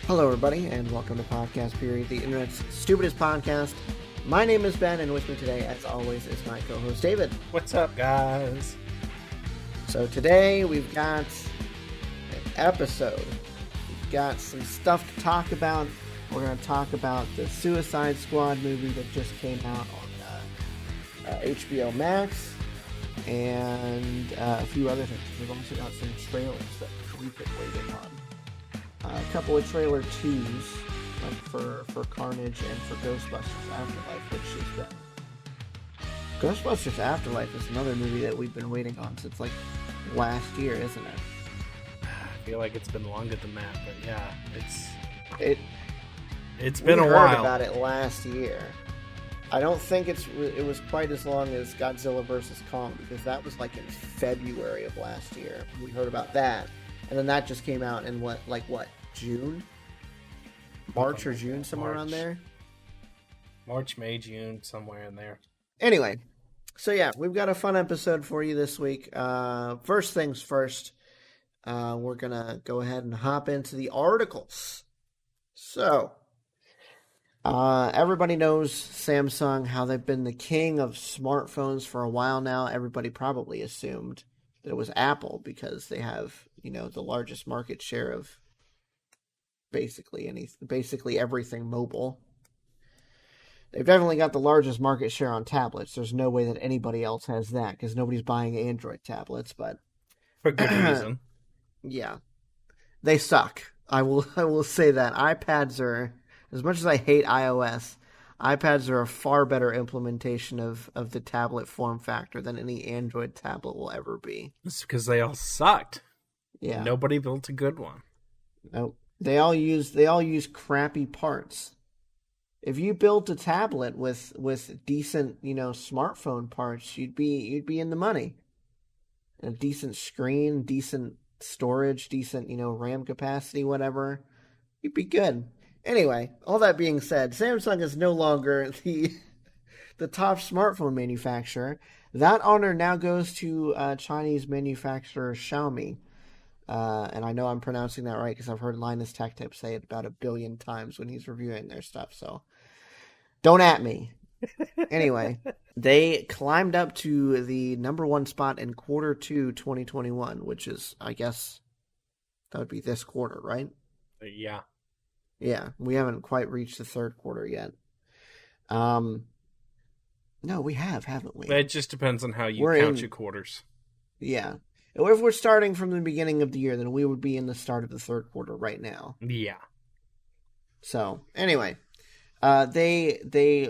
Hello, everybody, and welcome to Podcast Period, the internet's stupidest podcast. My name is Ben, and with me today, as always, is my co-host David. What's up, guys? So today, we've got an episode. We've got some stuff to talk about. We're going to talk about the Suicide Squad movie that just came out on HBO Max, and a few other things. We've also got some trailers that we've been waiting on. A couple of trailer 2s for Carnage and for Ghostbusters Afterlife, which is been... Ghostbusters Afterlife is another movie that we've been waiting on since like last year, isn't it? I feel like it's been longer than that, but yeah, it's We been a heard while. about it last year. I don't think it was quite as long as Godzilla vs. Kong, because that was like in February of last year. We heard about that. And then that just came out in what, June? March or June, somewhere around there? March, May, June, somewhere in there. Anyway, so yeah, we've got a fun episode for you this week. First things first, we're going to go ahead and hop into the articles. So, everybody knows Samsung, how they've been the king of smartphones for a while now. Everybody probably assumed that it was Apple because they have, the largest market share of basically everything mobile. They've definitely got the largest market share on tablets. There's no way that anybody else has that because nobody's buying Android tablets, but For good reason. yeah, they suck. I will say that. iPads are, as much as I hate iOS, iPads are a far better implementation of the tablet form factor than any Android tablet will ever be. It's because they all sucked. Yeah. Nobody built a good one. Nope. They all use crappy parts. If you built a tablet with decent, smartphone parts, you'd be in the money. A decent screen, decent storage, decent, RAM capacity, whatever. You'd be good. Anyway, all that being said, Samsung is no longer the top smartphone manufacturer. That honor now goes to Chinese manufacturer Xiaomi. And I know I'm pronouncing that right because I've heard Linus Tech Tip say it about 1 billion times when he's reviewing their stuff. So don't at me. Anyway, they climbed up to the number 1 spot in Q2 2021, which is, I guess, that would be this quarter, right? Yeah. Yeah, we haven't quite reached the third quarter yet. No, we haven't we? It just depends on how you count your quarters. Yeah. If we're starting from the beginning of the year, then we would be in the start of the third quarter right now. Yeah. So, anyway, they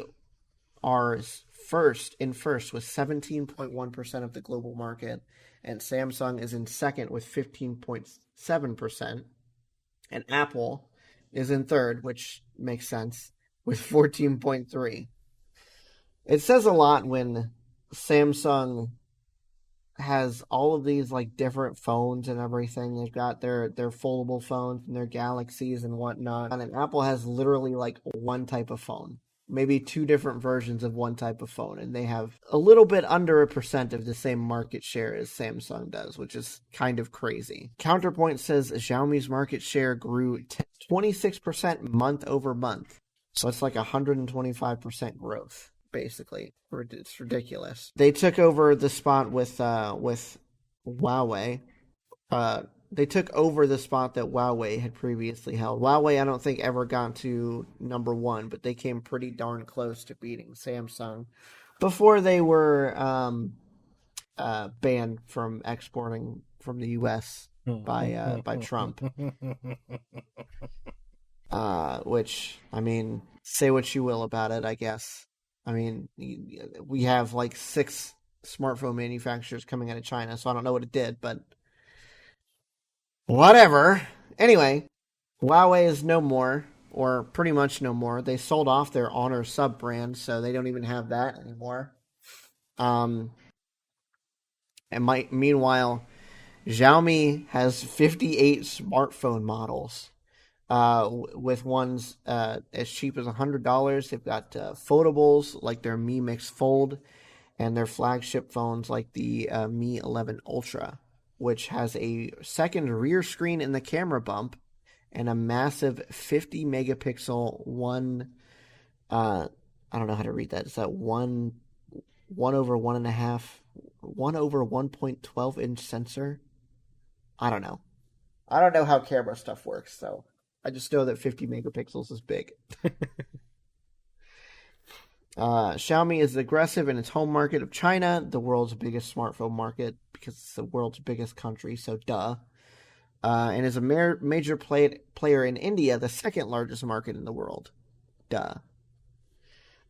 are first with 17.1% of the global market, and Samsung is in second with 15.7%, and Apple is in third, which makes sense, with 14.3%. It says a lot when Samsung has all of these different phones and everything. They've got their foldable phones and their Galaxies and whatnot. And Apple has literally one type of phone. Maybe 2 different versions of one type of phone. And they have a little bit under 1% of the same market share as Samsung does, which is kind of crazy. Counterpoint says Xiaomi's market share grew 26% month over month. So it's 125% growth. Basically, it's ridiculous. They took over the spot with Huawei. They took over the spot that Huawei had previously held. Huawei, I don't think, ever got to number 1, but they came pretty darn close to beating Samsung before they were banned from exporting from the U.S. by Trump. Which, say what you will about it, I guess. We have 6 smartphone manufacturers coming out of China, so I don't know what it did, but whatever. Anyway, Huawei is no more, or pretty much no more. They sold off their Honor sub-brand, so they don't even have that anymore. Meanwhile, Xiaomi has 58 smartphone models, with ones as cheap as $100. They've got foldables like their Mi Mix Fold, and their flagship phones like the Mi 11 Ultra, which has a second rear screen in the camera bump and a massive 50 megapixel I don't know how to read that. Is that one over 1.12 inch sensor? I don't know. I don't know how camera stuff works, so I just know that 50 megapixels is big. Xiaomi is aggressive in its home market of China, the world's biggest smartphone market, because it's the world's biggest country, so duh. And is a major player in India, the second largest market in the world. Duh.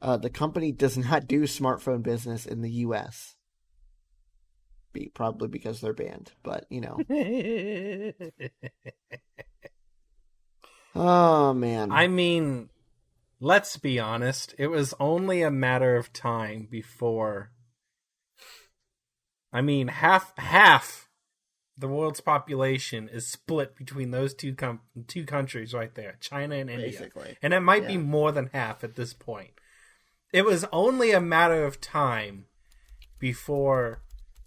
The company does not do smartphone business in the U.S. Probably because they're banned, but, you know. Oh, man. I mean, let's be honest. It was only a matter of time before... I mean, half the world's population is split between those two countries right there, China and India. Basically. And it might be more than half at this point. It was only a matter of time before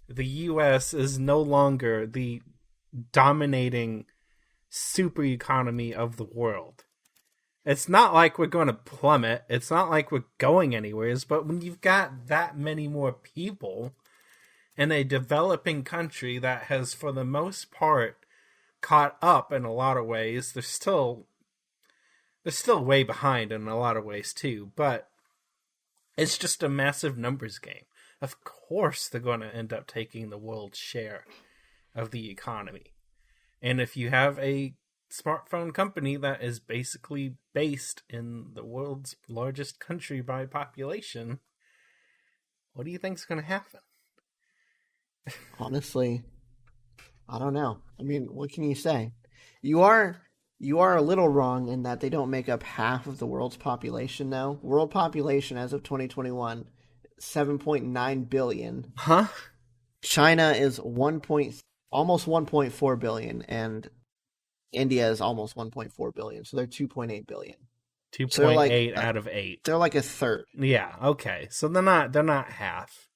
the U.S. is no longer the dominating super economy of the world. It's not like we're going to plummet. It's not like we're going anywheres. But when you've got that many more people in a developing country that has, for the most part, caught up in a lot of ways, they're still way behind in a lot of ways too. But it's just a massive numbers game. Of course they're going to end up taking the world's share of the economy. And if you have a smartphone company that is basically based in the world's largest country by population, what do you think's going to happen? Honestly, I don't know. I mean, what can you say? You are a little wrong in that they don't make up half of the world's population now. World population as of 2021, 7.9 billion. Huh? China is almost 1.4 billion, and India is almost 1.4 billion. So they're 2.8 billion. 2.8 so like, out of 8. They're like a third. Yeah, okay. So they're not half.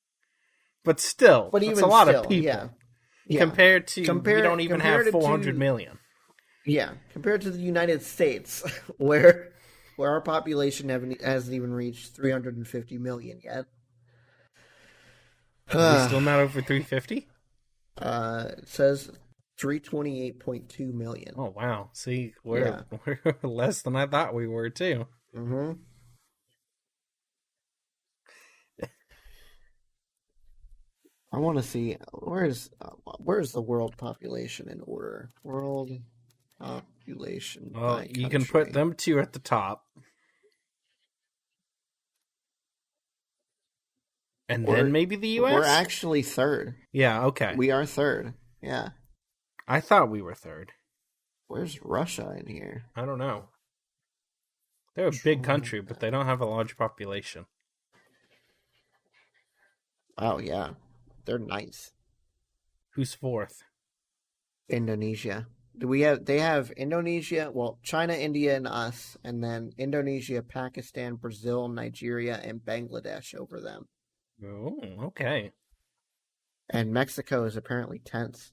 But still, but even that's a lot still, of people. Yeah. Compared to, we don't even have 400 million. Yeah, compared to the United States, where our population hasn't even reached 350 million yet. Are we still not over 350? It says 328.2 million. Oh, wow. See, we're less than I thought we were, too. Mm-hmm. I want to see, where's the world population in order? World population. Well, you can put them two at the top. And then maybe the U.S.? We're actually third. Yeah, okay. We are third. Yeah. I thought we were third. Where's Russia in here? I don't know. They're a big country, but they don't have a large population. Oh, yeah. They're nice. Who's fourth? Indonesia. They have Indonesia, well, China, India, and us, and then Indonesia, Pakistan, Brazil, Nigeria, and Bangladesh over them. Oh, okay. And Mexico is apparently 10th.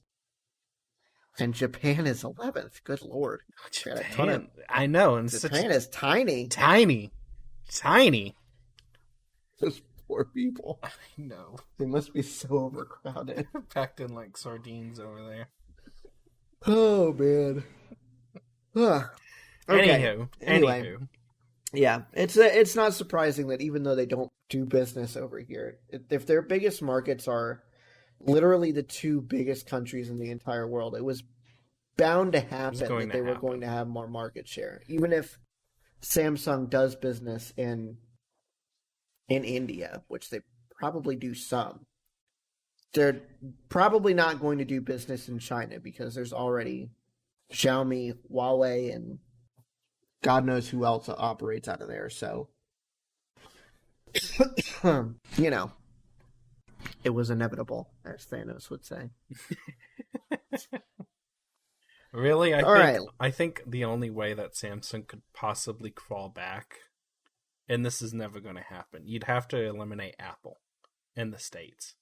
And Japan is 11th. Good lord. Japan. I know. And Japan is tiny. Tiny. Those poor people. I know. They must be so overcrowded. Packed in like sardines over there. Oh, man. Okay. Anyway. Yeah, it's not surprising that even though they don't do business over here, if their biggest markets are literally the two biggest countries in the entire world, it was bound to happen that they were going to have more market share. Even if Samsung does business in India, which they probably do some, they're probably not going to do business in China because there's already Xiaomi, Huawei, and God knows who else operates out of there. So, you know, it was inevitable, as Thanos would say. Really? All right. I think the only way that Samsung could possibly crawl back, and this is never going to happen, you'd have to eliminate Apple in the States.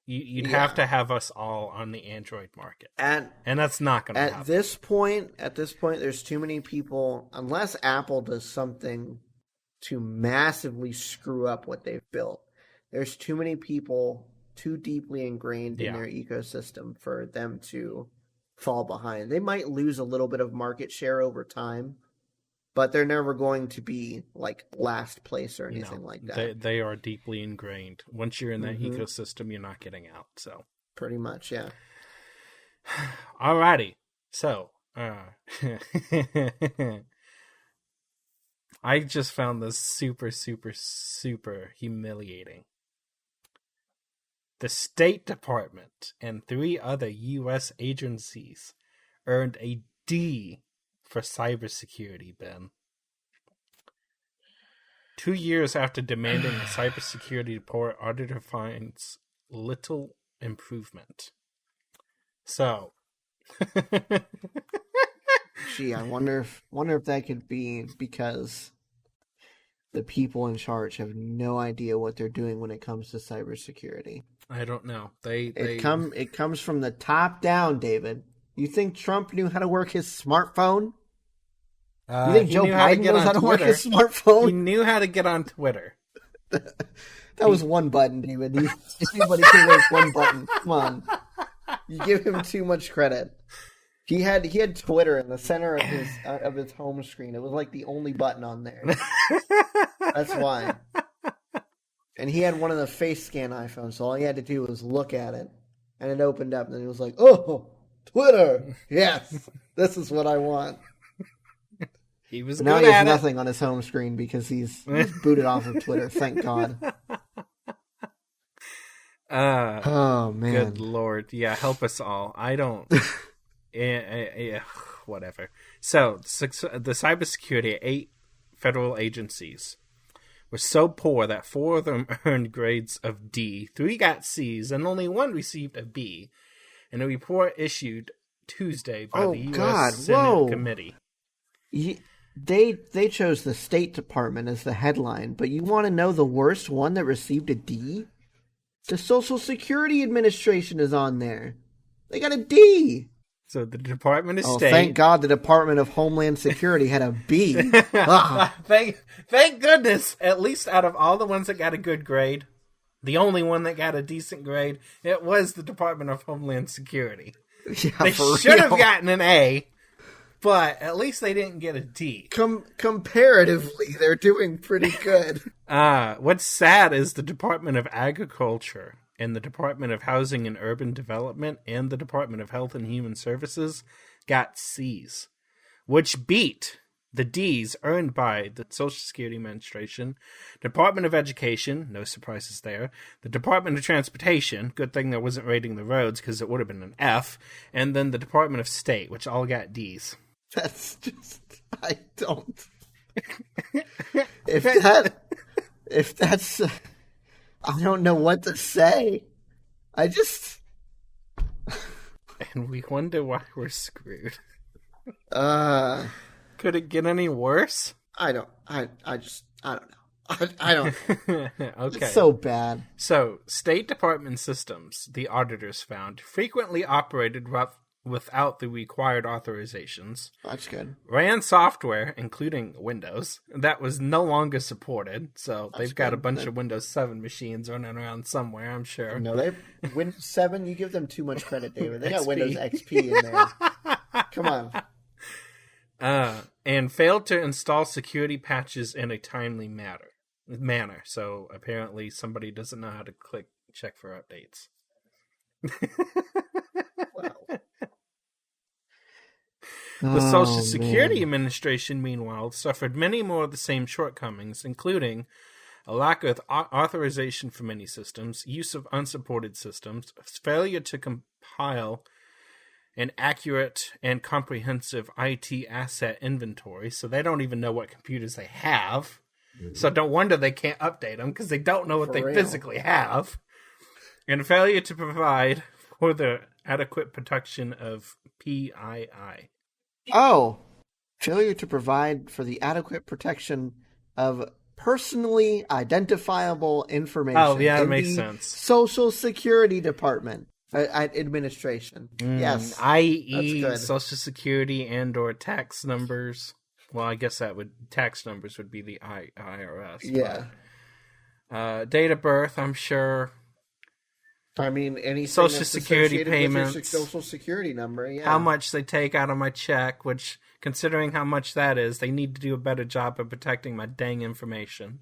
You'd have to have us all on the Android market. And that's not going to happen. At this point, there's too many people, unless Apple does something to massively screw up what they've built. There's too many people too deeply ingrained in their ecosystem for them to fall behind. They might lose a little bit of market share over time, but they're never going to be like last place or anything like that. They are deeply ingrained. Once you're in that ecosystem, you're not getting out. So pretty much, yeah. Alrighty. So I just found this super, super, super humiliating. The State Department and 3 other U.S. agencies earned a D for cybersecurity, Ben. 2 years after demanding a cybersecurity report, auditor finds little improvement. So, gee, I wonder if that could be because the people in charge have no idea what they're doing when it comes to cybersecurity. I don't know. It comes from the top down, David. You think Trump knew how to work his smartphone? You think Joe Biden knows how to work his smartphone? He knew how to get on Twitter. That was one button, David. Anybody can work one button. Come on. You give him too much credit. He had Twitter in the center of his home screen. It was like the only button on there. That's why. And he had one of the face scan iPhones, so all he had to do was look at it, and it opened up, and then he was like, "Oh, Twitter! Yes, this is what I want." He was. But now he has nothing on his home screen because he's booted off of Twitter. Thank God. Oh man! Good Lord! Yeah, help us all. I don't. Whatever. So the cybersecurity 8 federal agencies were so poor that 4 of them earned grades of D, 3 got C's, and only 1 received a B. In a report issued Tuesday by the U.S. Senate committee. They chose the State Department as the headline, but you want to know the worst one that received a D? The Social Security Administration is on there. They got a D. So the Department of State. Thank God the Department of Homeland Security had a B. Thank goodness. At least out of all the ones that got a good grade, the only one that got a decent grade, it was the Department of Homeland Security. Yeah, they should have gotten an A, but at least they didn't get a D. Comparatively, they're doing pretty good. What's sad is the Department of Agriculture and the Department of Housing and Urban Development and the Department of Health and Human Services got C's, which beat the D's earned by the Social Security Administration, Department of Education, no surprises there, the Department of Transportation, good thing there wasn't rating the roads because it would have been an F, and then the Department of State, which all got D's. That's just, I don't. If that's, I don't know what to say. And we wonder why we're screwed. Could it get any worse? I don't know. I don't. Okay. It's so bad. So, State Department systems, the auditors found, frequently operated without the required authorizations. That's good. Ran software, including Windows, that was no longer supported. So they've got a bunch of Windows 7 machines running around somewhere, I'm sure. No, Windows 7, you give them too much credit, David. They got Windows XP in there. Come on. And failed to install security patches in a timely manner. So apparently somebody doesn't know how to check for updates. Wow. The Social Security Administration, meanwhile, suffered many more of the same shortcomings, including a lack of authorization for many systems, use of unsupported systems, failure to compile an accurate and comprehensive IT asset inventory, so they don't even know what computers they have. Mm-hmm. So don't wonder they can't update them, because they don't know what they physically have. And failure to provide or the adequate protection of PII. Oh, failure to provide for the adequate protection of personally identifiable information. Oh, yeah, that in makes the sense. Social Security Department administration. Yes, i.e. that's good. Social Security and or tax numbers. Well, I guess tax numbers would be the IRS. Yeah. But, date of birth, I'm sure. I mean, anything Social that's Security associated with your payments. Social Security number, yeah. How much they take out of my check, which, considering how much that is, they need to do a better job of protecting my dang information.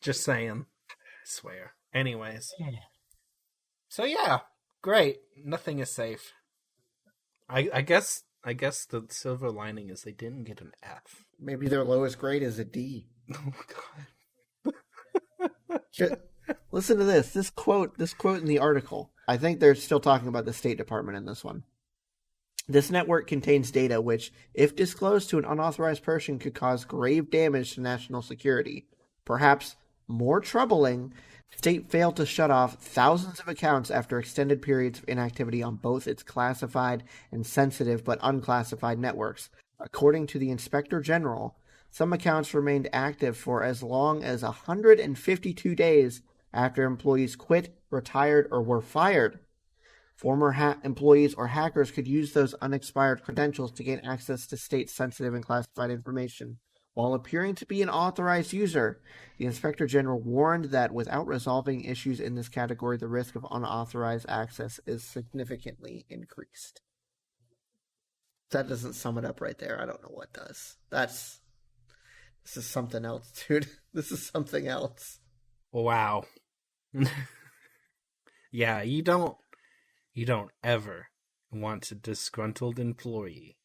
Just saying. I swear. Anyways. So yeah, great. Nothing is safe. I guess the silver lining is they didn't get an F. Maybe their lowest grade is a D. Oh God. Listen to this. This quote in the article. I think they're still talking about the State Department in this one. This network contains data which, if disclosed to an unauthorized person, could cause grave damage to national security. Perhaps more troubling, the state failed to shut off thousands of accounts after extended periods of inactivity on both its classified and sensitive but unclassified networks. According to the Inspector General, some accounts remained active for as long as 152 days after employees quit, retired, or were fired. Former employees or hackers could use those unexpired credentials to gain access to state-sensitive and classified information. While appearing to be an authorized user, the Inspector General warned that without resolving issues in this category, the risk of unauthorized access is significantly increased. That doesn't sum it up right there. I don't know what does. This is something else, dude. This is something else. Wow. Yeah, you don't ever want a disgruntled employee.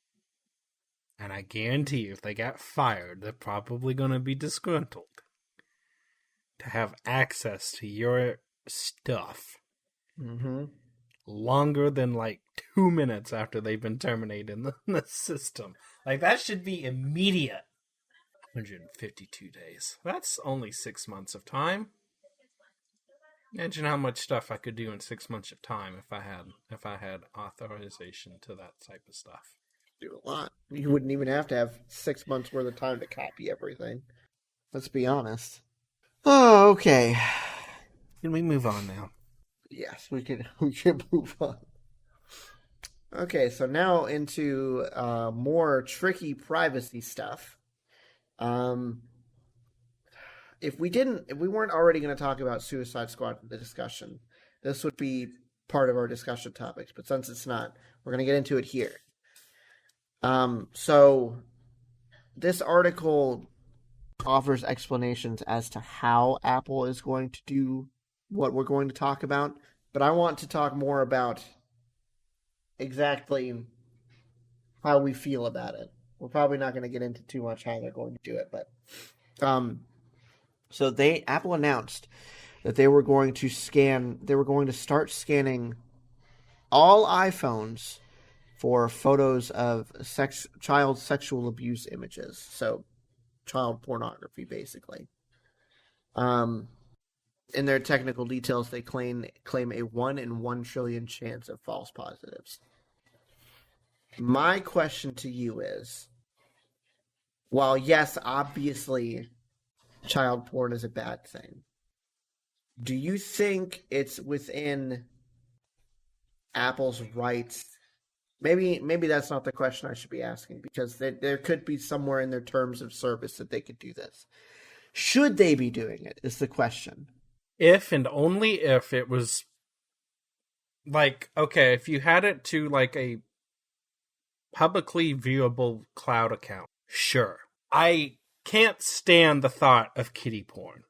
And I guarantee you, if they got fired, they're probably going to be disgruntled. To have access to your stuff longer than like 2 minutes after they've been terminated in the system. Like, that should be immediate. 152 days. That's only 6 months of time. Imagine how much stuff I could do in 6 months of time if I had authorization to that type of stuff. Do a lot. You wouldn't even have to have 6 months worth of time to copy everything. Let's be honest. Oh, okay. Can we move on now? Yes, we can move on. Okay, so now into more tricky privacy stuff. If we weren't already going to talk about Suicide Squad in the discussion, this would be part of our discussion topics. But since it's not, we're going to get into it here. So this article offers explanations as to how Apple is going to do what we're going to talk about, but I want to talk more about exactly how we feel about it. We're probably not going to get into too much how they're going to do it, but so Apple announced that they were going to start scanning all iPhones for photos of child sexual abuse images. So child pornography, basically. In their technical details, they claim a 1 in 1 trillion chance of false positives. My question to you is, while yes, obviously, child porn is a bad thing, do you think it's within Apple's rights? Maybe that's not the question I should be asking, because there could be somewhere in their terms of service that they could do this. Should they be doing it, is the question. If and only if it was like, okay, if you had it to like a publicly viewable cloud account, sure. I can't stand the thought of kiddie porn.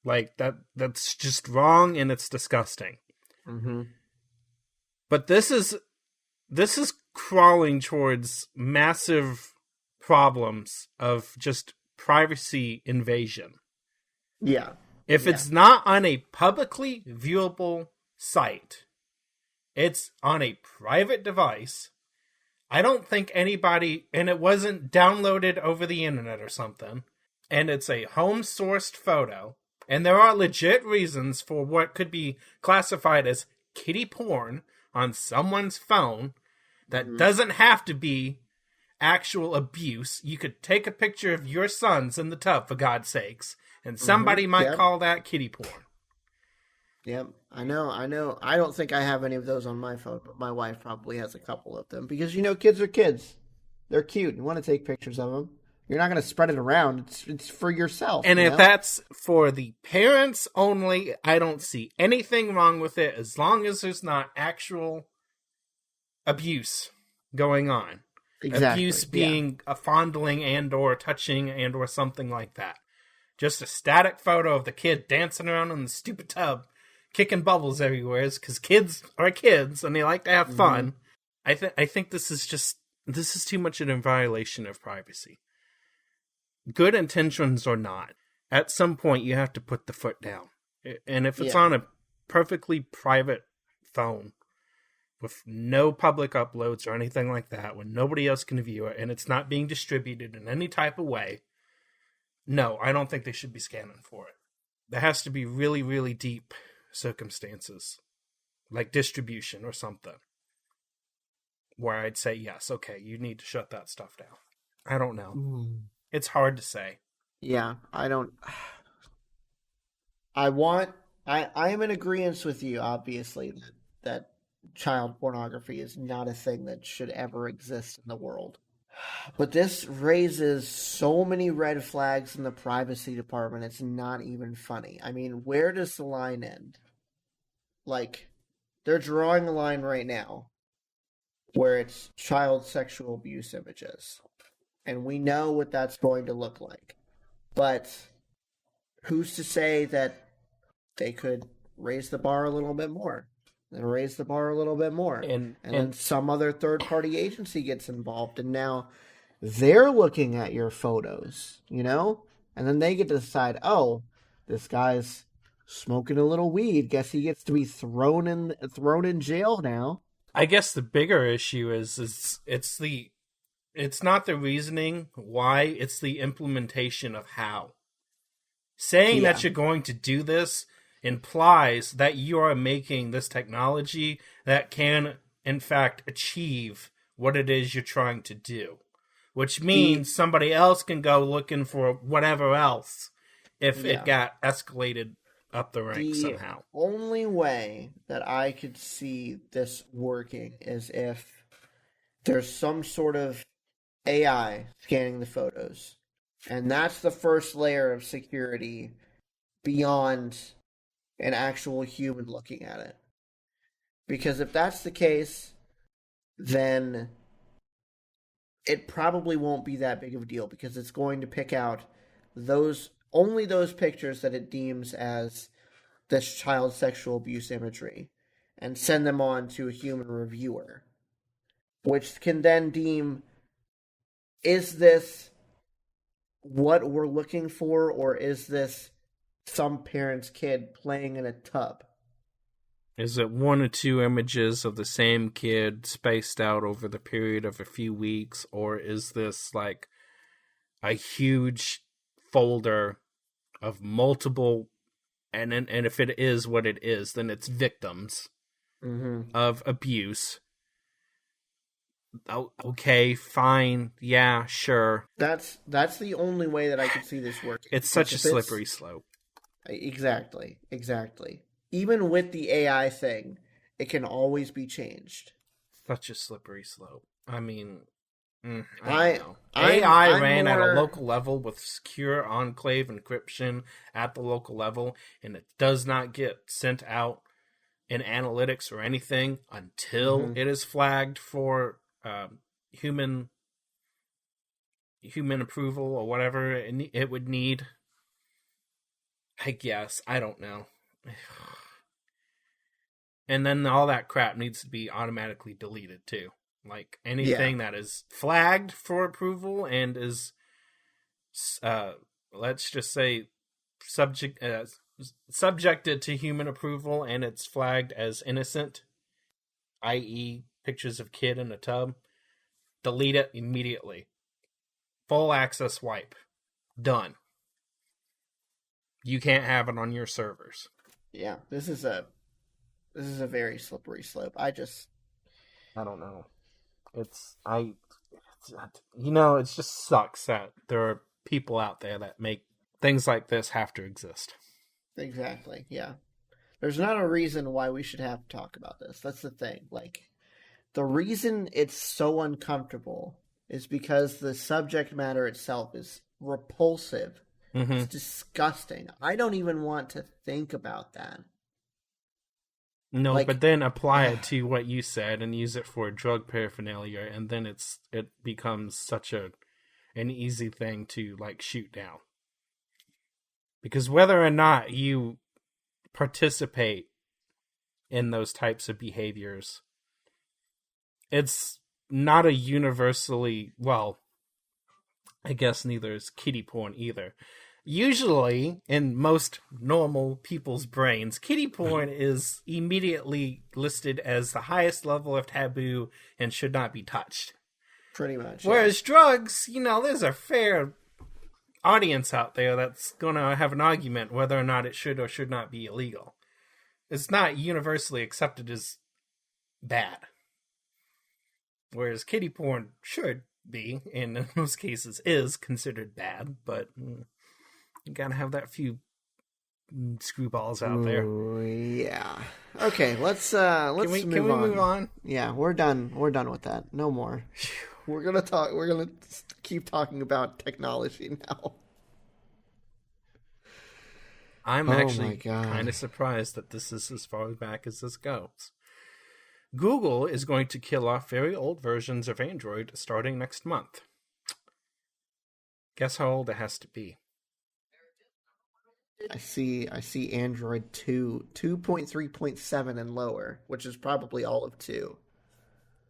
Like, that's just wrong and it's disgusting. Mm-hmm. But this is crawling towards massive problems of just privacy invasion. Yeah. If it's not on a publicly viewable site, it's on a private device. I don't think anybody, and it wasn't downloaded over the internet or something, and it's a home-sourced photo, and there are legit reasons for what could be classified as kiddie porn, on someone's phone that Mhm. doesn't have to be actual abuse. You could take a picture of your sons in the tub, for God's sakes, and somebody might Yep. call that kiddie porn. Yep. I know. I don't think I have any of those on my phone, but my wife probably has a couple of them because kids are kids. They're cute. You want to take pictures of them. You're not going to spread it around. It's for yourself. And if know? that's for the parents only, I don't see anything wrong with it as long as there's not actual abuse going on. Exactly. Abuse being a fondling and or touching and or something like that. Just a static photo of the kid dancing around in the stupid tub, kicking bubbles everywhere, because kids are kids and they like to have fun. I think this is too much in violation of privacy. Good intentions or not, at some point you have to put the foot down. And if it's on a perfectly private phone with no public uploads or anything like that, when nobody else can view it and it's not being distributed in any type of way, no, I don't think they should be scanning for it. There has to be really, really deep circumstances, like distribution or something, where I'd say, yes, okay, you need to shut that stuff down. I don't know. It's hard to say. Yeah, I don't. I am in agreement with you, obviously, that child pornography is not a thing that should ever exist in the world. But this raises so many red flags in the privacy department, it's not even funny. I mean, where does the line end? Like, they're drawing a line right now where it's child sexual abuse images. And we know what that's going to look like. But who's to say that they could raise the bar a little bit more? And raise the bar a little bit more. And then some other third-party agency gets involved. And now they're looking at your photos, And then they get to decide, oh, this guy's smoking a little weed. Guess he gets to be thrown in jail now. I guess the bigger issue is it's not the reasoning why, it's the implementation of how. Saying that you're going to do this implies that you are making this technology that can, in fact, achieve what it is you're trying to do. Which means somebody else can go looking for whatever else if it got escalated up the ranks somehow. The only way that I could see this working is if there's some sort of AI scanning the photos. And that's the first layer of security beyond an actual human looking at it. Because if that's the case, then it probably won't be that big of a deal, because it's going to pick out only those pictures that it deems as this child sexual abuse imagery and send them on to a human reviewer, which can then deem, is this what we're looking for, or is this some parent's kid playing in a tub? Is it one or two images of the same kid spaced out over the period of a few weeks, or is this like a huge folder of multiple, and if it is what it is, then it's victims of abuse. Oh, okay, fine, yeah, sure. That's the only way that I could see this working. It's such a slippery slope. Exactly. Even with the AI thing, it can always be changed. Such a slippery slope. I mean, I don't know. AI ran at a local level with secure enclave encryption at the local level, and it does not get sent out in analytics or anything until it is flagged for human approval or whatever it would need. I guess. I don't know. And then all that crap needs to be automatically deleted too. Like anything that is flagged for approval and is, let's just say, subjected to human approval, and it's flagged as innocent, i.e. pictures of kid in a tub, delete it immediately. Full access wipe. Done. You can't have it on your servers. Yeah, this is a This is a very slippery slope. I don't know. It just sucks that there are people out there that make things like this have to exist. Exactly, yeah. There's not a reason why we should have to talk about this. That's the thing. Like, the reason it's so uncomfortable is because the subject matter itself is repulsive. Mm-hmm. It's disgusting. I don't even want to think about that. No, like, but then apply it to what you said and use it for drug paraphernalia, and then it becomes such an easy thing to like shoot down. Because whether or not you participate in those types of behaviors, it's not a universally, well, I guess neither is kiddie porn either. Usually, in most normal people's brains, kiddie porn is immediately listed as the highest level of taboo and should not be touched. Pretty much. Whereas drugs, there's a fair audience out there that's going to have an argument whether or not it should or should not be illegal. It's not universally accepted as bad. Whereas kiddie porn should be, and in most cases is considered bad, but you gotta have that few screwballs out there. Yeah. Okay, let's move on. Yeah, we're done. We're done with that. No more. We're gonna keep talking about technology now. I'm actually kind of surprised that this is as far back as this goes. Google is going to kill off very old versions of Android starting next month. Guess how old it has to be? I see Android 2.3.7 and lower, which is probably all of 2.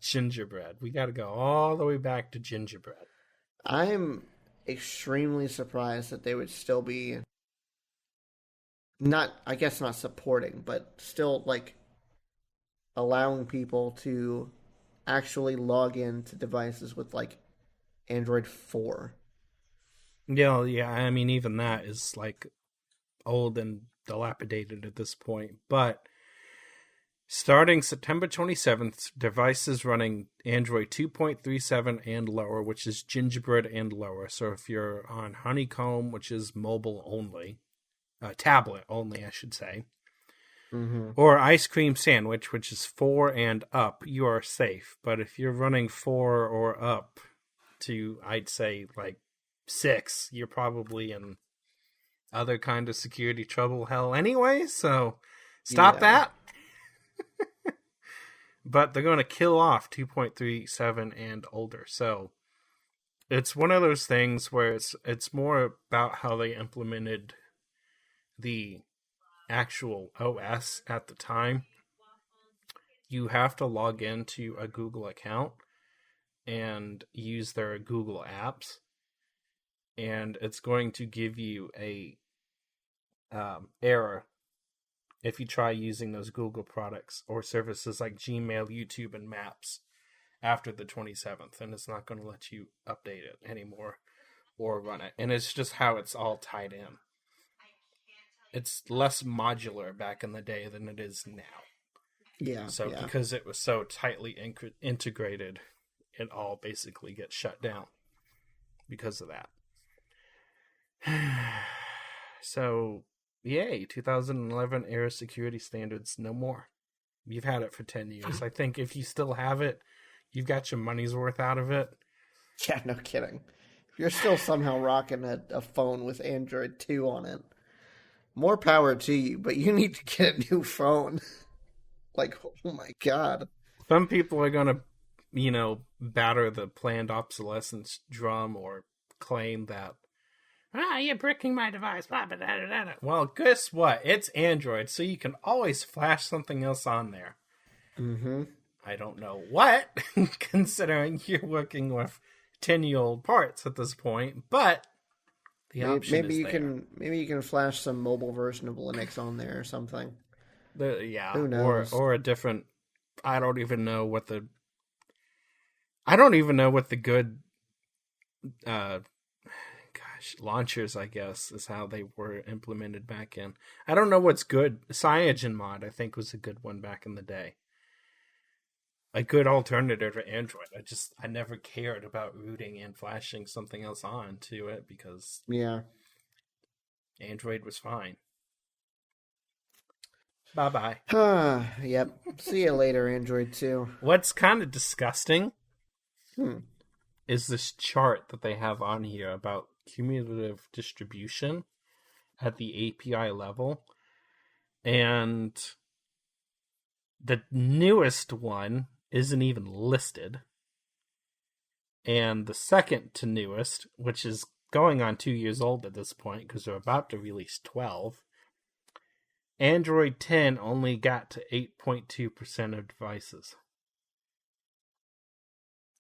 Gingerbread. We got to go all the way back to gingerbread. I'm extremely surprised that they would still be not supporting, but still like allowing people to actually log into devices with like Android 4. Yeah, I mean, even that is like old and dilapidated at this point. But starting September 27th, devices running Android 2.37 and lower, which is gingerbread and lower. So if you're on Honeycomb, which is mobile only, tablet only, I should say, or Ice Cream Sandwich, which is 4 and up, you are safe. But if you're running 4 or up to, I'd say, like 6, you're probably in other kind of security trouble hell anyway, so stop that. But they're going to kill off 2.37 and older. So it's one of those things where it's more about how they implemented the actual OS at the time. You have to log into a Google account and use their Google apps, and it's going to give you a error if you try using those Google products or services like Gmail, YouTube, and Maps after the 27th, and it's not going to let you update it anymore or run it. And it's just how it's all tied in. It's less modular back in the day than it is now. Yeah. So because it was so tightly integrated, it all basically gets shut down because of that. So, yay, 2011 era security standards, no more. You've had it for 10 years. I think if you still have it, you've got your money's worth out of it. Yeah, no kidding. If you're still somehow rocking a phone with Android 2 on it, more power to you, but you need to get a new phone. Like, oh my god. Some people are going to, batter the planned obsolescence drum or claim that, you're bricking my device. Blah, blah, blah, blah, blah. Well, guess what? It's Android, so you can always flash something else on there. Mm-hmm. I don't know what, considering you're working with 10-year-old parts at this point, but the option is there. Maybe you can flash some mobile version of Linux on there or something. Who knows? Or a different. I don't even know what the good. launchers, I guess, is how they were implemented back in. I don't know what's good. CyanogenMod, I think, was a good one back in the day. A good alternative to Android. I never cared about rooting and flashing something else on to it because Android was fine. Bye-bye. Yep. See you later, Android 2. What's kind of disgusting is this chart that they have on here about cumulative distribution at the API level. And the newest one isn't even listed. And the second to newest, which is going on 2 years old at this point because they're about to release 12, Android 10 only got to 8.2% of devices.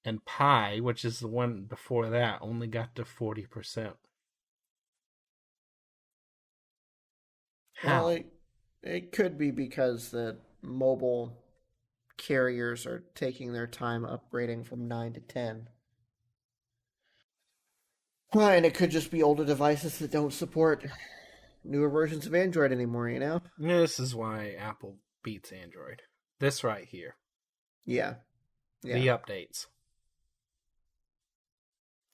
And Pi, which is the one before that, only got to 40%. How? Well, it could be because the mobile carriers are taking their time upgrading from 9 to 10. And it could just be older devices that don't support newer versions of Android anymore, you know? This is why Apple beats Android. This right here. Yeah. The updates.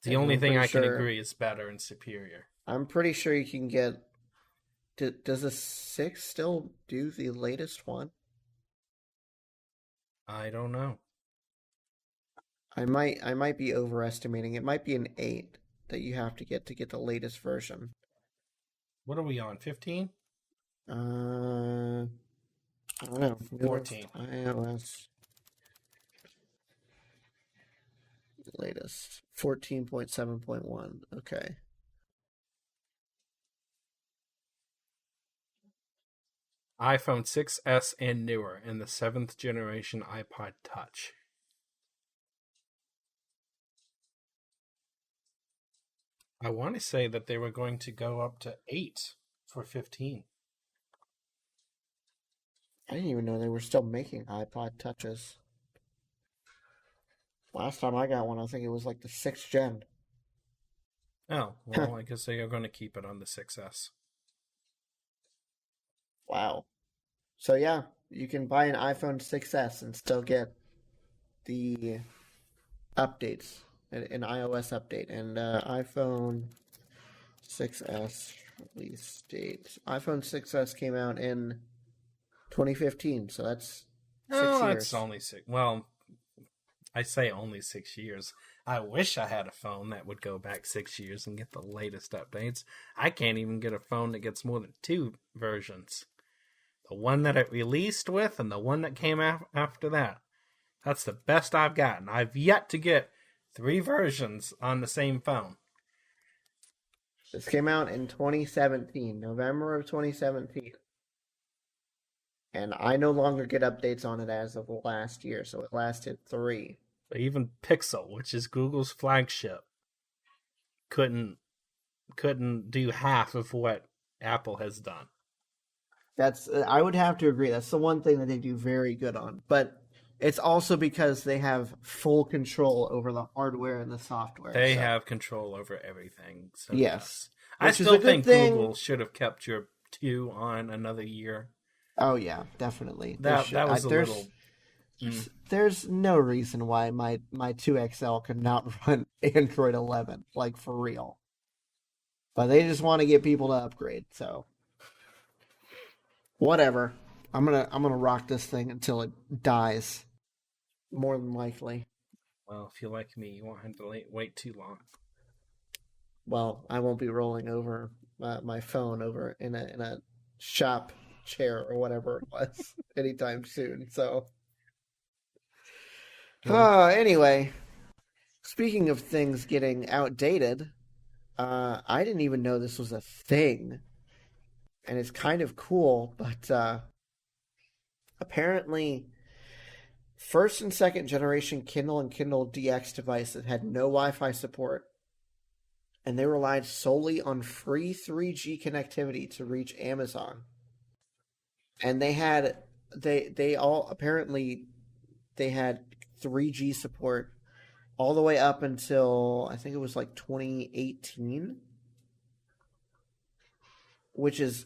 The only thing I can agree is better and superior. I'm pretty sure you can get... Does the 6 still do the latest one? I don't know. I might be overestimating. It might be an 8 that you have to get the latest version. What are we on? 15? I don't know. 14. iOS latest 14.7.1. Okay. iPhone 6s and newer, and the 7th generation iPod Touch. I want to say that they were going to go up to 8 for 15. I didn't even know they were still making iPod Touches. Last time I got one, I think it was like the 6th gen. Oh, well, I guess they are going to keep it on the 6S. Wow. So yeah, you can buy an iPhone 6s and still get the updates, an iOS update, and iPhone 6s release date. iPhone 6s came out in 2015, so that's 6 years. That's only 6. Well, I say only 6 years. I wish I had a phone that would go back 6 years and get the latest updates. I can't even get a phone that gets more than 2 versions. The one that it released with and the one that came after that. That's the best I've gotten. I've yet to get 3 versions on the same phone. This came out in 2017, November of 2017. And I no longer get updates on it as of last year, so it lasted 3. But even Pixel, which is Google's flagship, couldn't do half of what Apple has done. I would have to agree. That's the one thing that they do very good on. But it's also because they have full control over the hardware and the software. They have control over everything. So yes. I still think Google should have kept your 2 on another year. Oh, yeah, definitely. That was a little... There's no reason why my 2XL could not run Android 11, like for real. But they just want to get people to upgrade, so... Whatever. I'm gonna rock this thing until it dies. More than likely. Well, if you're like me, you won't have to wait too long. Well, I won't be rolling over my phone over in a shop chair or whatever it was anytime soon. So, anyway, speaking of things getting outdated, I didn't even know this was a thing. And it's kind of cool, but apparently first and second generation Kindle and Kindle DX devices had no Wi-Fi support. And they relied solely on free 3G connectivity to reach Amazon. And they had 3G support all the way up until I think it was like 2018. which is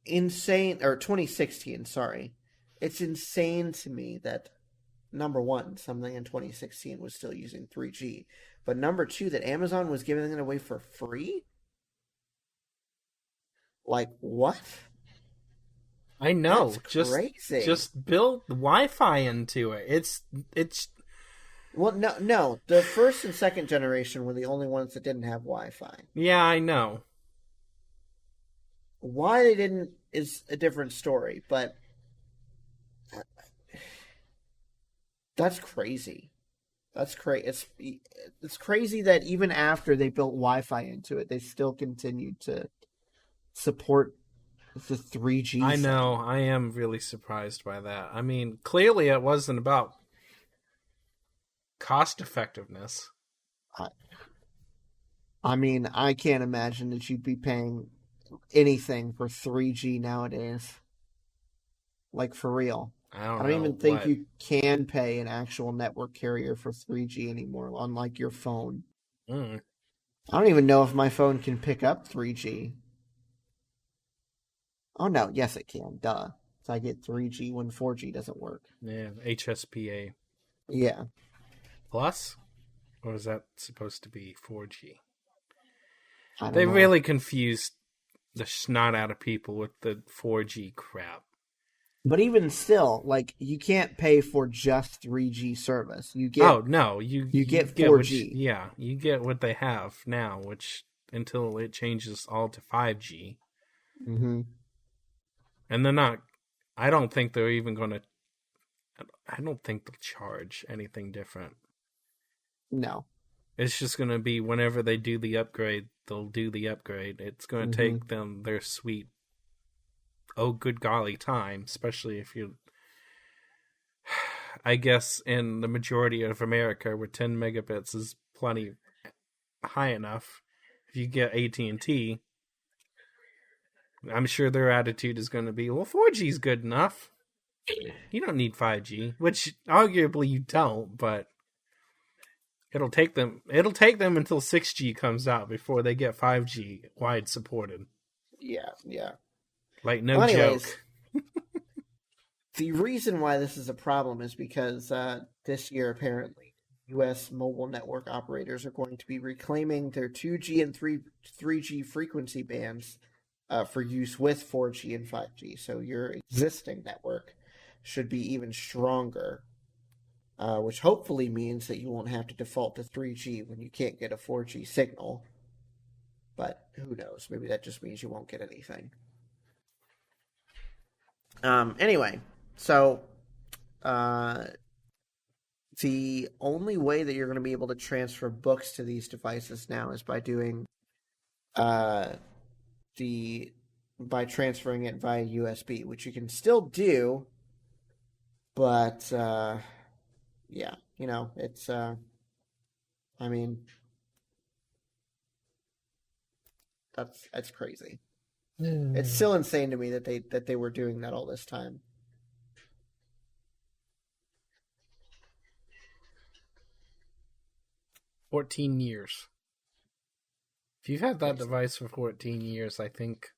insane, or 2016, sorry. It's insane to me that, number one, something in 2016 was still using 3G, but number two, that Amazon was giving it away for free? Like, what? I know. That's crazy. Just build Wi-Fi into it. It's. Well, no. The first and second generation were the only ones that didn't have Wi-Fi. Yeah, I know. Why they didn't is a different story, but that's crazy. That's crazy. It's crazy that even after they built Wi-Fi into it, they still continued to support the 3G. I know. I am really surprised by that. I mean, clearly it wasn't about cost effectiveness. I mean, I can't imagine that you'd be paying anything for 3G nowadays. Like, for real. I don't I don't know even think what- you can pay an actual network carrier for 3G anymore, unlike your phone. Mm. I don't even know if my phone can pick up 3G. Oh, no. Yes, it can. Duh. So I get 3G when 4G doesn't work. Yeah, HSPA Yeah. plus, or is that supposed to be 4G? I don't They know. really confused the snot out of people with the 4G crap. But even still, like, you can't pay for just 3G service. You get Oh no, you get what 4G. yeah, you get what they have now, which until it changes all to 5G, Mm-hmm. and they're not. I don't think they're even going to. I don't think they'll charge anything different. No. It's just going to be whenever they do the upgrade, they'll do the upgrade. It's going to take them their sweet, oh good golly time, especially if you. I guess in the majority of America, where 10 megabits is plenty high enough, if you get AT&T, I'm sure their attitude is going to be, well, 4G is good enough. You don't need 5G, which arguably you don't, but it'll take them until 6G comes out before they get 5G wide supported. Yeah. Like, no Well, anyways, joke. the reason why this is a problem is because this year, apparently, U.S. mobile network operators are going to be reclaiming their 2G and 3G frequency bands for use with 4G and 5G. So your existing network should be even stronger, which hopefully means that you won't have to default to 3G when you can't get a 4G signal. But who knows? Maybe that just means you won't get anything. Anyway, so the only way that you're going to be able to transfer books to these devices now is by doing by transferring it via USB, which you can still do, but yeah, you know, it's I mean, that's crazy. It's still insane to me that they were doing that all this time. $14 If you've had that device for 14 years, I think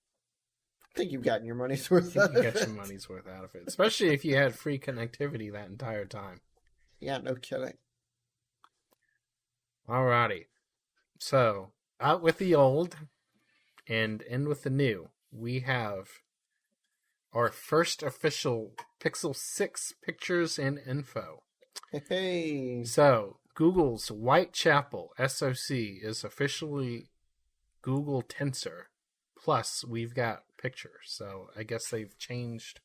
you've gotten your money's worth out you of get it. your money's worth out of it. Especially if you had free connectivity that entire time. Yeah, no kidding. Alrighty. So, out with the old and in with the new. We have our first official Pixel 6 pictures and info. Hey. So, Google's Whitechapel SoC is officially Google Tensor. Plus, we've got pictures. So, I guess they've changed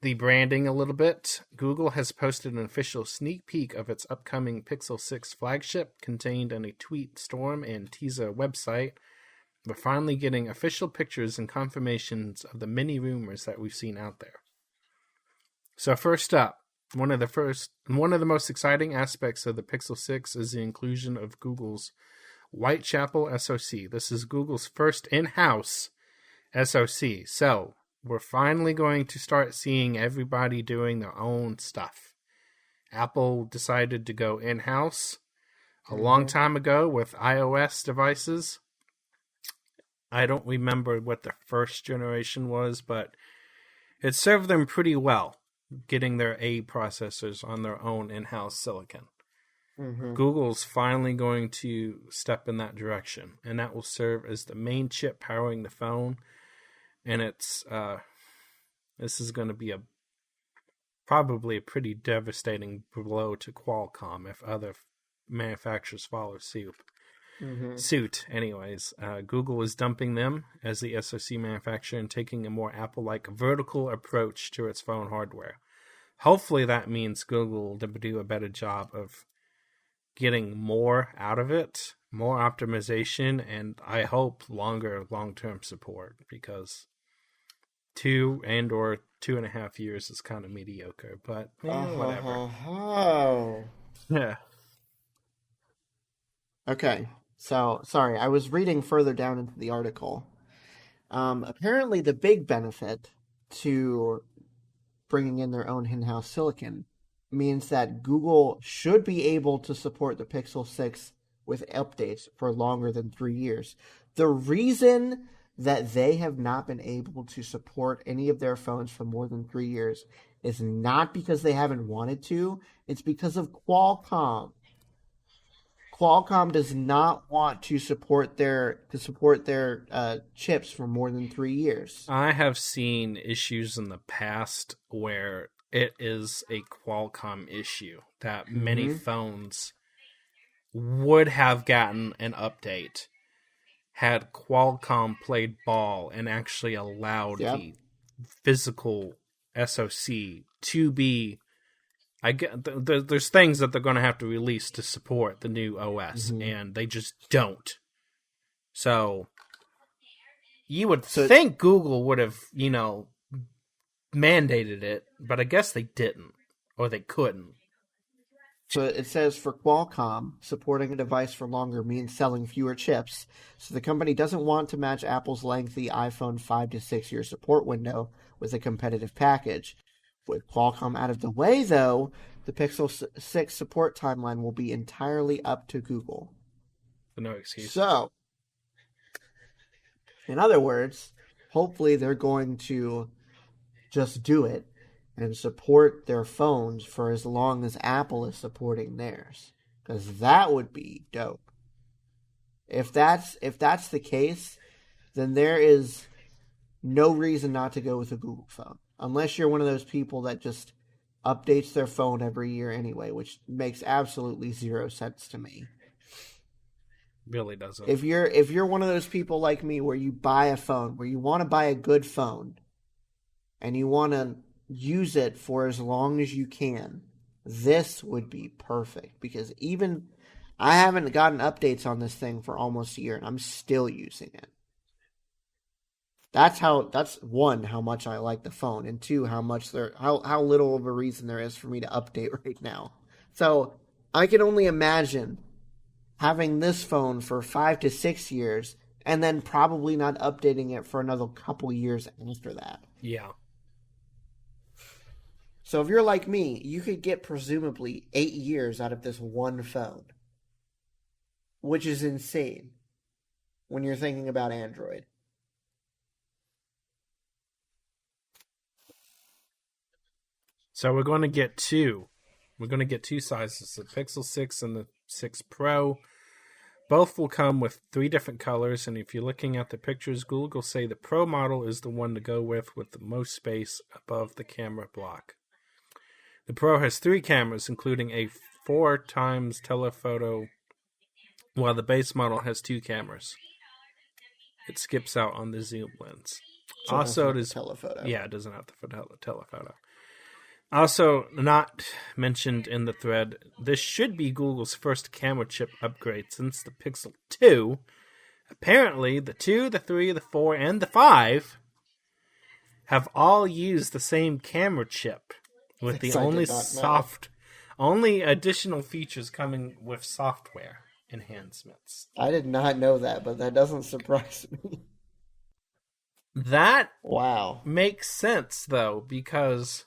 the branding a little bit. Google has posted an official sneak peek of its upcoming Pixel 6 flagship contained in a tweet storm and teaser website. We're finally getting official pictures and confirmations of the many rumors that we've seen out there. So first up, one of the most exciting aspects of the Pixel 6 is the inclusion of Google's Whitechapel SoC. This is Google's first in-house SoC. So we're finally going to start seeing everybody doing their own stuff. Apple decided to go in-house a long time ago with iOS devices. I don't remember what the first generation was, but it served them pretty well getting their A processors on their own in-house silicon. Mm-hmm. Google's finally going to step in that direction, and that will serve as the main chip powering the phone. And this is going to be probably a pretty devastating blow to Qualcomm if other manufacturers follow suit. Mm-hmm. Anyways, Google is dumping them as the SoC manufacturer and taking a more Apple-like vertical approach to its phone hardware. Hopefully that means Google will do a better job of getting more out of it, more optimization, and I hope longer long-term support, because 2.5 years is kind of mediocre, but whatever. Yeah. Okay, so sorry, I was reading further down into the article. Apparently, the big benefit to bringing in their own in-house silicon means that Google should be able to support the Pixel 6 with updates for longer than 3 years. The reason that they have not been able to support any of their phones for more than 3 years is not because they haven't wanted to, it's because of Qualcomm. Qualcomm does not want to support their chips for more than 3 years. I have seen issues in the past where it is a Qualcomm issue that many phones would have gotten an update had Qualcomm played ball and actually allowed the physical SoC to be. There's things that they're going to have to release to support the new OS, and they just don't. So you would think Google would have, mandated it, but I guess they didn't, or they couldn't. So it says for Qualcomm, supporting a device for longer means selling fewer chips. So the company doesn't want to match Apple's lengthy iPhone 5 to 6 year support window with a competitive package. With Qualcomm out of the way, though, the Pixel 6 support timeline will be entirely up to Google. No excuse. So, in other words, hopefully they're going to just do it and support their phones for as long as Apple is supporting theirs, because that would be dope. If that's the case, then there is no reason not to go with a Google phone, unless you're one of those people that just updates their phone every year anyway, which makes absolutely zero sense to me. Really doesn't. If you're one of those people like me where you buy a phone, where you want to buy a good phone, and you want to use it for as long as you can, this would be perfect, because even I haven't gotten updates on this thing for almost a year and I'm still using it. That's one, how much I like the phone, and two, how little of a reason there is for me to update right now. So I can only imagine having this phone for 5 to 6 years and then probably not updating it for another couple years after that. Yeah. So if you're like me, you could get presumably 8 years out of this one phone, which is insane when you're thinking about Android. So we're going to get two. We're going to get two sizes, the Pixel 6 and the 6 Pro. Both will come with 3 different colors, and if you're looking at the pictures, Google will say the Pro model is the one to go with the most space above the camera block. The Pro has 3 cameras, including a 4x telephoto, while the base model has 2 cameras. It skips out on the zoom lens. So also, it is telephoto. Yeah, it doesn't have the telephoto. Also, not mentioned in the thread, this should be Google's first camera chip upgrade since the Pixel 2. Apparently, the 2, the 3, the 4, and the 5 have all used the same camera chip, with the only additional features coming with software enhancements. I did not know that, but that doesn't surprise me. That wow makes sense, though, because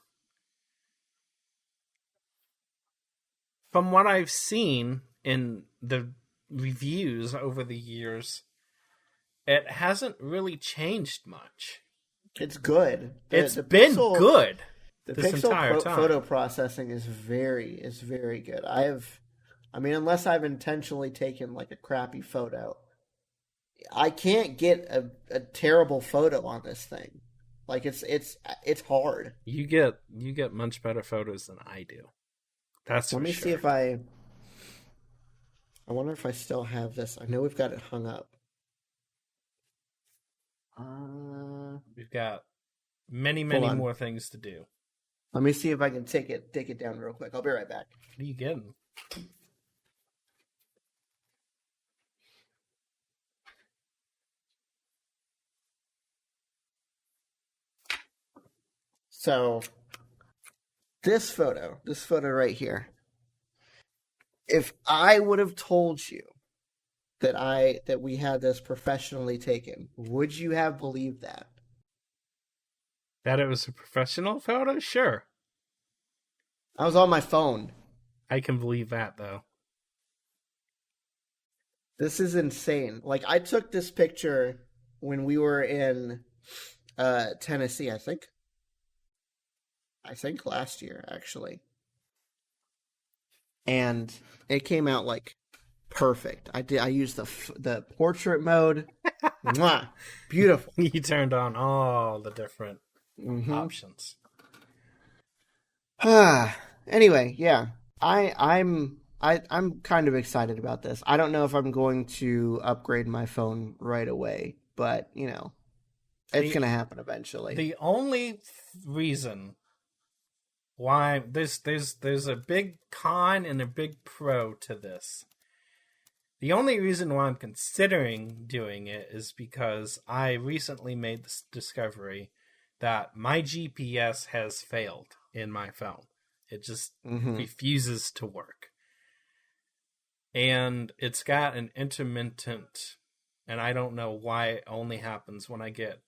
from what I've seen in the reviews over the years, It hasn't really changed much. It's good. It's been good The this pixel entire time. photo processing is very good. Unless I've intentionally taken like a crappy photo, I can't get a terrible photo on this thing. Like it's hard. You get much better photos than I do. That's Let me sure. see if I wonder if I still have this. I know we've got it hung up. We've got many more things to do. Let me see if I can take it down real quick. I'll be right back. What are you getting? So this photo right here. If I would have told you that we had this professionally taken, would you have believed that? That it was a professional photo? Sure. I was on my phone. I can believe that, though. This is insane. Like, I took this picture when we were in Tennessee, I think last year, actually. And it came out, like, perfect. I used the portrait mode. Mwah! Beautiful. You turned on all the different options. Anyway, yeah. I'm kind of excited about this. I don't know if I'm going to upgrade my phone right away, but you know, it's going to happen eventually. The only reason why there's a big con and a big pro to this. The only reason why I'm considering doing it is because I recently made this discovery that my GPS has failed in my phone. It just refuses to work. And it's got an intermittent, and I don't know why it only happens when I get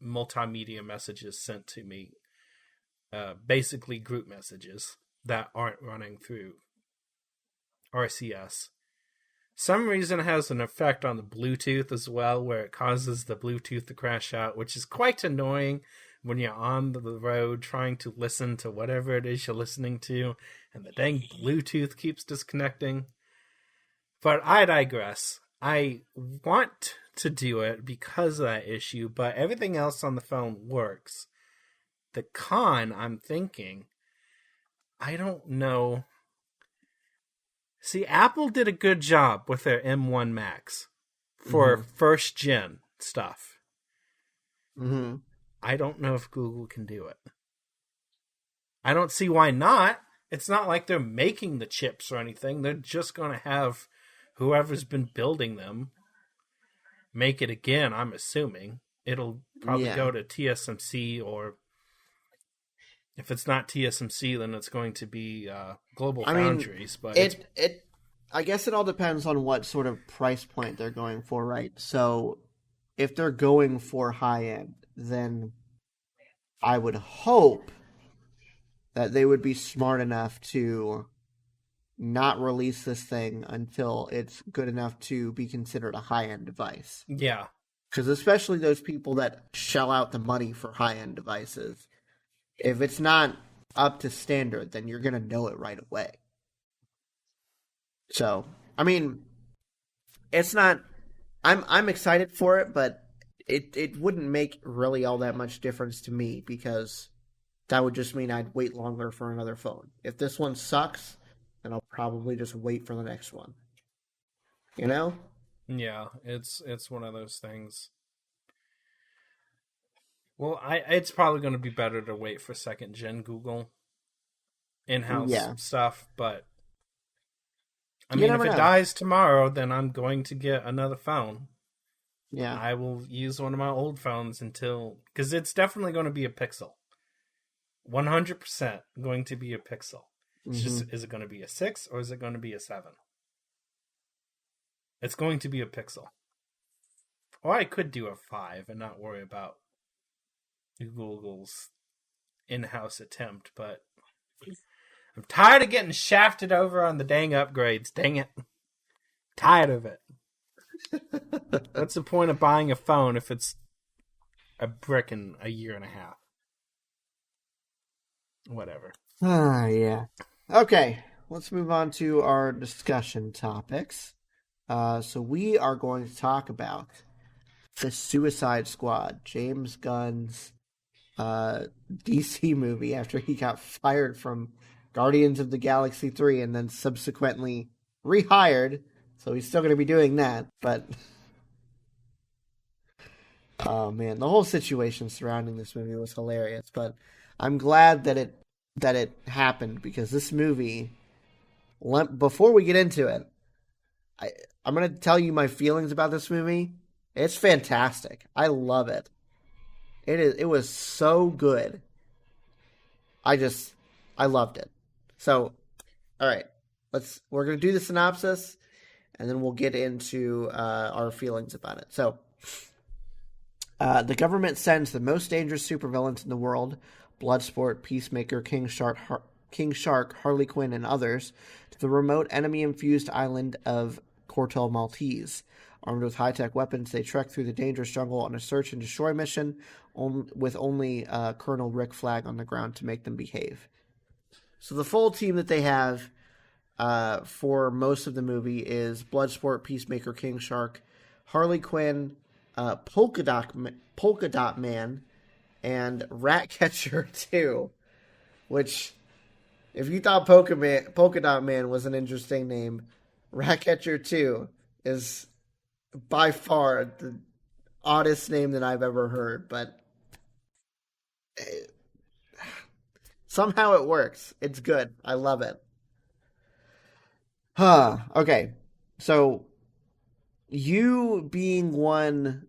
multimedia messages sent to me, basically group messages that aren't running through RCS. Some reason it has an effect on the Bluetooth as well, where it causes the Bluetooth to crash out, which is quite annoying when you're on the road trying to listen to whatever it is you're listening to, and the dang Bluetooth keeps disconnecting. But I digress. I want to do it because of that issue, but everything else on the phone works. The con, I'm thinking, I don't know. See, Apple did a good job with their M1 Max for first gen stuff. I don't know if Google can do it. I don't see why not. It's not like they're making the chips or anything. They're just going to have whoever's been building them make it again, I'm assuming. It'll probably go to TSMC, or if it's not TSMC, then it's going to be Global Foundries. But I guess it all depends on what sort of price point they're going for, right? So if they're going for high end, then I would hope that they would be smart enough to not release this thing until it's good enough to be considered a high-end device. Yeah. Because especially those people that shell out the money for high-end devices, if it's not up to standard, then you're going to know it right away. So, I mean, it's not... I'm excited for it, but it wouldn't make really all that much difference to me, because that would just mean I'd wait longer for another phone. If this one sucks, then I'll probably just wait for the next one. You know? Yeah, it's one of those things. Well, it's probably going to be better to wait for second gen Google in-house stuff, but I mean, if it dies tomorrow, then I'm going to get another phone. Yeah. I will use one of my old phones until... Because it's definitely going to be a Pixel. 100% going to be a Pixel. It's just, is it going to be a 6 or is it going to be a 7? It's going to be a Pixel. Or I could do a 5 and not worry about Google's in-house attempt, but I'm tired of getting shafted over on the dang upgrades. Dang it. Tired of it. What's the point of buying a phone if it's a brick in a year and a half? Whatever. Yeah. Okay, let's move on to our discussion topics. So we are going to talk about the Suicide Squad, James Gunn's DC movie after he got fired from Guardians of the Galaxy 3 and then subsequently rehired. So he's still going to be doing that, but oh man, the whole situation surrounding this movie was hilarious, but I'm glad that it happened because this movie, before we get into it, I'm going to tell you my feelings about this movie. It's fantastic. I love it. It was so good. I loved it. So, all right, we're going to do the synopsis and then we'll get into our feelings about it. So, the government sends the most dangerous supervillains in the world, Bloodsport, Peacemaker, King Shark, Harley Quinn, and others, to the remote enemy-infused island of Cortel Maltese. Armed with high-tech weapons, they trek through the dangerous jungle on a search and destroy mission with only Colonel Rick Flag on the ground to make them behave. So the full team that they have for most of the movie is Bloodsport, Peacemaker, King Shark, Harley Quinn, Polka Dot Man, and Ratcatcher 2, which, if you thought Polka Dot Man was an interesting name, Ratcatcher 2 is by far the oddest name that I've ever heard, but somehow it works. It's good. I love it. Okay. So, you being one,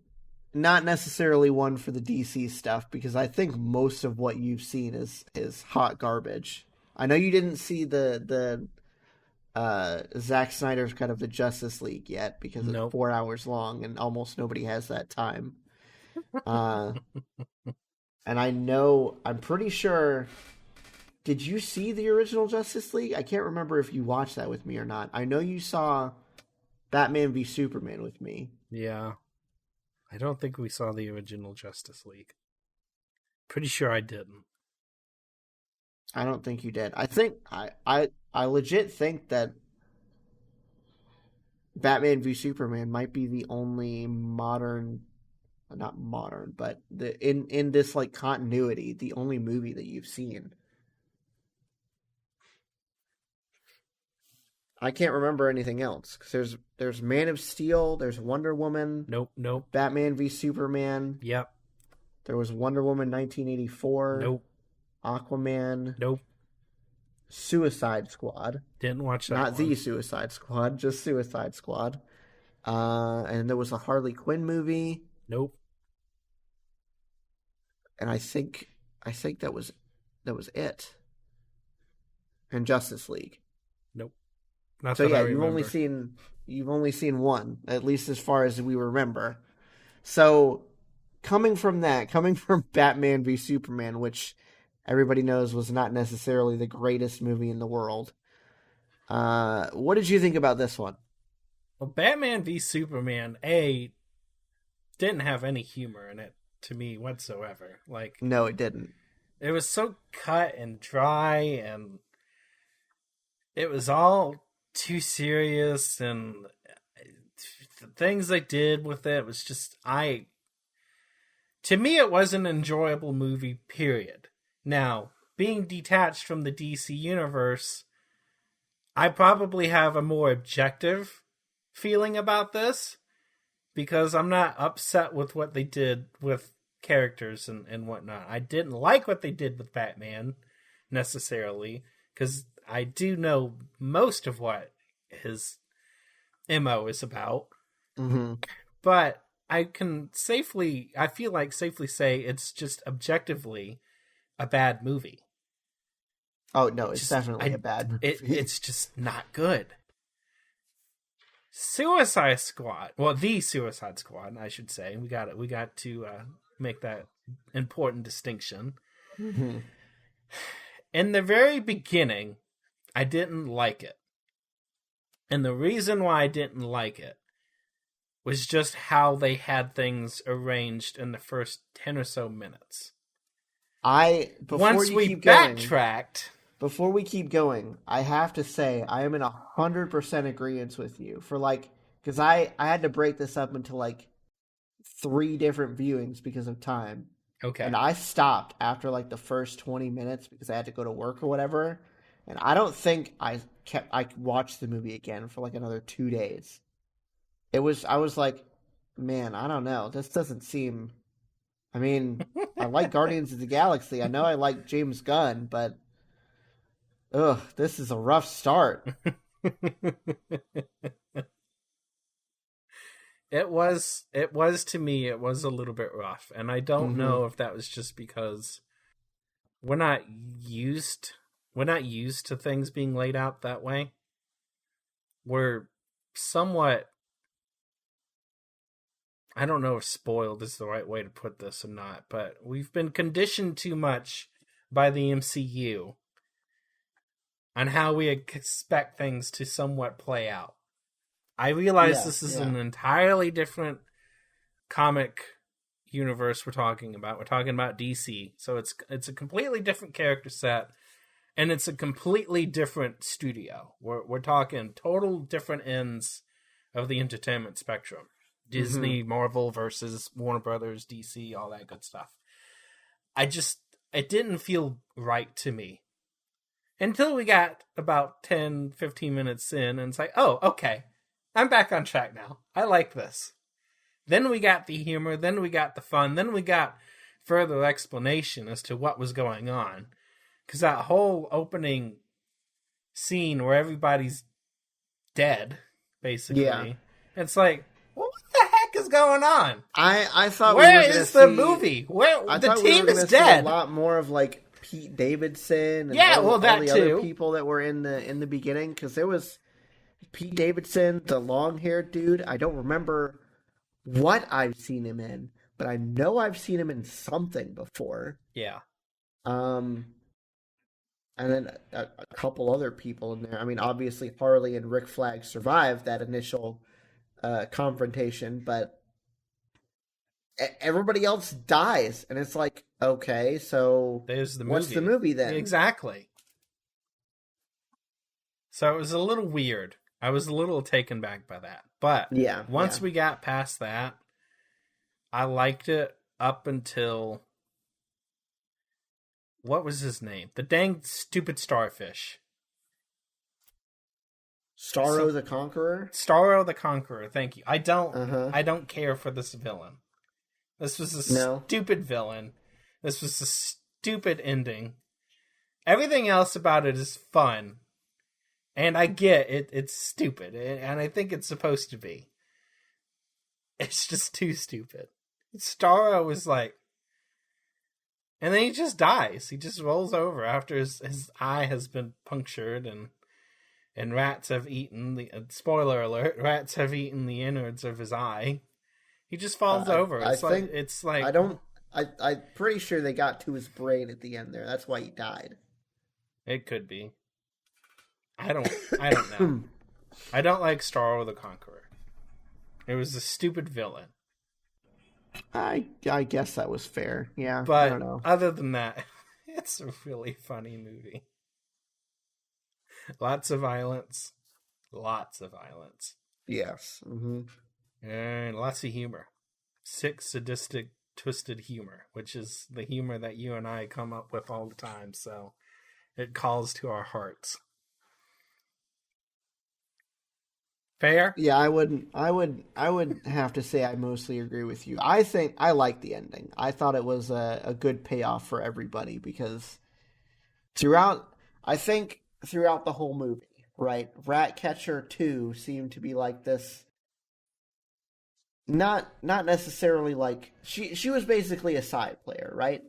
not necessarily one for the DC stuff, because I think most of what you've seen is hot garbage. I know you didn't see the Zack Snyder's cut of the Justice League yet because it's 4 hours long and almost nobody has that time. And I'm pretty sure. Did you see the original Justice League? I can't remember if you watched that with me or not. I know you saw Batman v Superman with me. Yeah. I don't think we saw the original Justice League. Pretty sure I didn't. I don't think you did. I think I legit think that Batman v Superman might be the only not modern, but in this like continuity, the only movie that you've seen. I can't remember anything else because there's Man of Steel, there's Wonder Woman. Nope. Batman v Superman. Yep. There was Wonder Woman 1984. Nope. Aquaman. Nope. Suicide Squad. Didn't watch that. Not the Suicide Squad, just Suicide Squad. And there was a Harley Quinn movie. Nope. And I think that was it. And Justice League. Nope. Not so that yeah, I remember. you've only seen one, at least as far as we remember. So coming from Batman v Superman, which everybody knows was not necessarily the greatest movie in the world, what did you think about this one? Well, Batman v Superman, didn't have any humor in it to me whatsoever. Like, no, it didn't. It was so cut and dry, and it was all too serious, and the things they did with it was just, to me, it was an enjoyable movie, period. Now, being detached from the DC universe, I probably have a more objective feeling about this, because I'm not upset with what they did with characters and whatnot. I didn't like what they did with Batman, necessarily, because I do know most of what his MO is about. Mm-hmm. But I feel like safely say it's just objectively a bad movie. Oh, no, it's definitely a bad movie. It's just not good. Suicide Squad. Well, the Suicide Squad, I should say. We got to make that important distinction. Mm-hmm. In the very beginning, I didn't like it. And the reason why I didn't like it was just how they had things arranged in the first 10 or so minutes. Once we backtracked... Before we keep going, I have to say I am in 100% agreement with you for because I had to break this up into 3 different viewings because of time. Okay. And I stopped after the first 20 minutes because I had to go to work or whatever. And I don't think I watched the movie again for another 2 days. I was like, man, I don't know. This doesn't seem, I mean, I like Guardians of the Galaxy. I know I like James Gunn, but ugh, this is a rough start. It was to me, it was a little bit rough. And I don't know if that was just because we're not used to things being laid out that way. We're somewhat, I don't know if spoiled is the right way to put this or not, but we've been conditioned too much by the MCU on how we expect things to somewhat play out. I realize this is an entirely different comic universe we're talking about. We're talking about DC. So it's a completely different character set, and it's a completely different studio. We're talking total different ends of the entertainment spectrum. Disney, Marvel versus Warner Brothers, DC, all that good stuff. It didn't feel right to me. Until we got about 10, 15 minutes in, and it's like, oh, okay. I'm back on track now. I like this. Then we got the humor, then we got the fun, then we got further explanation as to what was going on. Because that whole opening scene where everybody's dead, basically, it's like, what the heck is going on? I thought where is the movie? Where the team is dead? See a lot more of Pete Davidson and all the other people that were in the beginning, because there was Pete Davidson, the long-haired dude. I don't remember what I've seen him in, but I know I've seen him in something before. Yeah. And then a couple other people in there. I mean, obviously Harley and Rick Flag survived that initial confrontation, but everybody else dies, and it's like, okay, so what's the movie then? Exactly. So it was a little weird. I was a little taken back by that. But once we got past that, I liked it up until... What was his name? The dang stupid starfish. Starro the Conqueror? Starro the Conqueror, thank you. I don't care for this villain. This was a stupid villain. This was a stupid ending. Everything else about it is fun. And I get it, it's stupid. And I think it's supposed to be. It's just too stupid. Starro was like... And then he just dies. He just rolls over after his eye has been punctured and rats have eaten the... spoiler alert, rats have eaten the innards of his eye. He just falls over. I'm pretty sure they got to his brain at the end there. That's why he died. It could be. I don't know. I don't like Starro the Conqueror. It was a stupid villain. I guess that was fair. Yeah, but I don't know. Other than that, it's a really funny movie. Lots of violence. Yes. Mm-hmm. And lots of humor. Sick, sadistic, twisted humor, which is the humor that you and I come up with all the time, so it calls to our hearts. Fair? Yeah, I would have to say I mostly agree with you. I think I like the ending. I thought it was a good payoff for everybody, because throughout the whole movie, right, Ratcatcher 2 seemed to be like this, not necessarily like, she was basically a side player, right?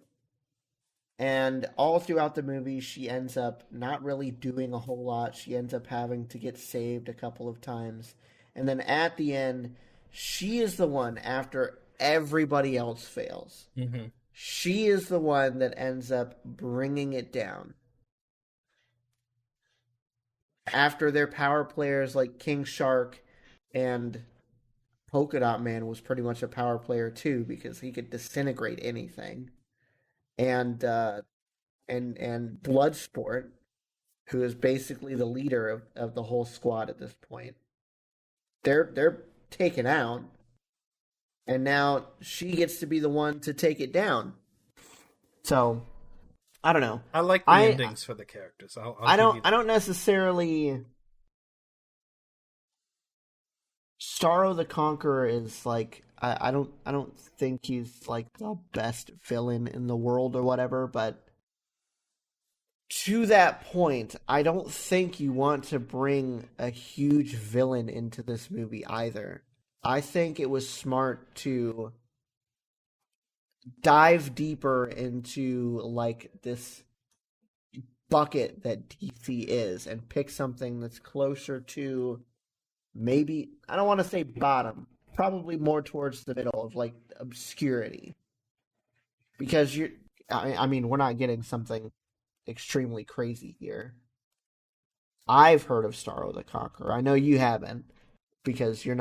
And all throughout the movie, she ends up not really doing a whole lot. She ends up having to get saved a couple of times. And then at the end, she is the one, after everybody else fails. Mm-hmm. She is the one that ends up bringing it down. After their power players like King Shark and Polka Dot Man was pretty much a power player too because he could disintegrate anything. And Bloodsport, who is basically the leader of the whole squad at this point, they're taken out, and now she gets to be the one to take it down. So I don't know. I like the endings for the characters. I don't necessarily. Starro the Conqueror is like I don't think he's like the best villain in the world or whatever, but to that point, I don't think you want to bring a huge villain into this movie either. I think it was smart to dive deeper into like this bucket that DC is and pick something that's closer to maybe, I don't want to say bottom, probably more towards the middle of like obscurity. Because I mean, we're not getting something extremely crazy here. I've heard of Starro the Conqueror. I know you haven't because you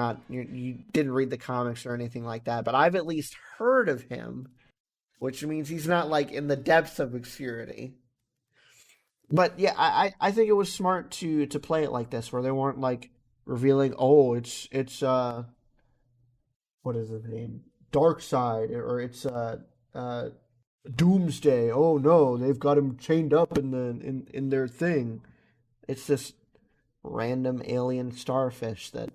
didn't read the comics or anything like that, but I've at least heard of him, which means he's not like in the depths of obscurity. But yeah, I think it was smart to play it like this, where they weren't like revealing, oh, it's what is his name? Darkseid, or it's Doomsday. Oh no, they've got him chained up in their thing. It's this random alien starfish that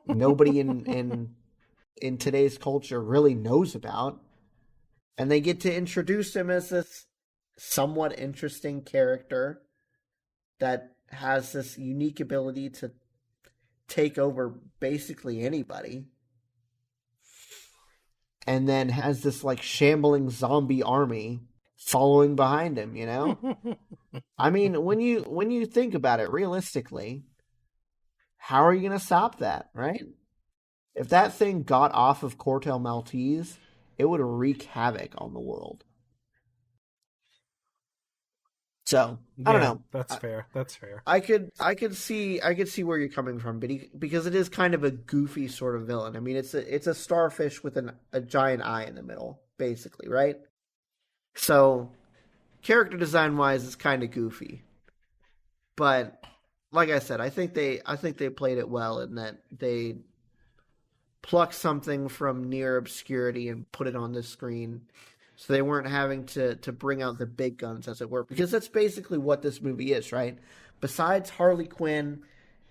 nobody in today's culture really knows about, and they get to introduce him as this somewhat interesting character that has this unique ability to take over basically anybody, and then has this like shambling zombie army following behind him, you know? I mean, when you think about it realistically, how are you going to stop that, right? If that thing got off of Cortel Maltese, it would wreak havoc on the world. So I don't know. That's fair. I could see where you're coming from, but because it is kind of a goofy sort of villain. I mean, it's a starfish with a giant eye in the middle, basically, right? So character design wise, it's kind of goofy, but like I said, I think they played it well in that they plucked something from near obscurity and put it on the screen. So they weren't having to bring out the big guns, as it were. Because that's basically what this movie is, right? Besides Harley Quinn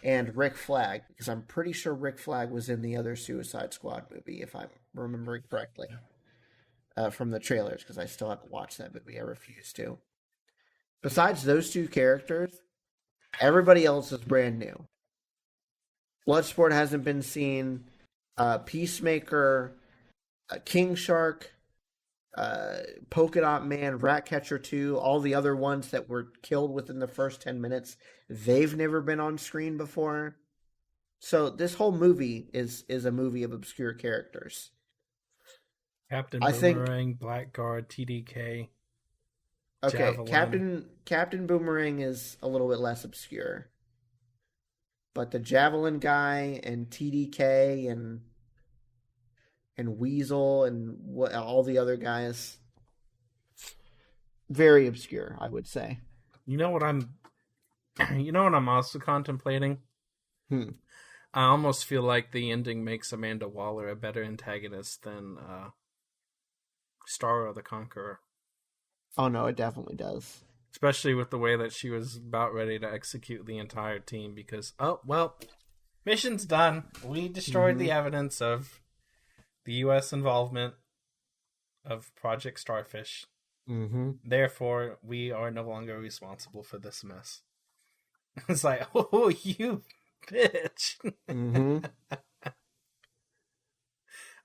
and Rick Flag, because I'm pretty sure Rick Flag was in the other Suicide Squad movie, if I'm remembering correctly, from the trailers, because I still haven't watched that movie. I refuse to. Besides those two characters, everybody else is brand new. Bloodsport hasn't been seen. Peacemaker, King Shark, Polka Dot Man, Ratcatcher 2, all the other ones that were killed within the first 10 minutes, they've never been on screen before. So this whole movie is a movie of obscure characters. Captain Boomerang, Blackguard, TDK. Okay, Javelin. Captain Boomerang is a little bit less obscure. But the Javelin guy and TDK and Weasel and all the other guys, very obscure, I would say. You know what I'm also contemplating? I almost feel like the ending makes Amanda Waller a better antagonist than Starro the Conqueror. Oh no, it definitely does. Especially with the way that she was about ready to execute the entire team because, oh, well, mission's done. We destroyed the evidence of the U.S. involvement of Project Starfish. Therefore, we are no longer responsible for this mess. It's like, oh, you bitch.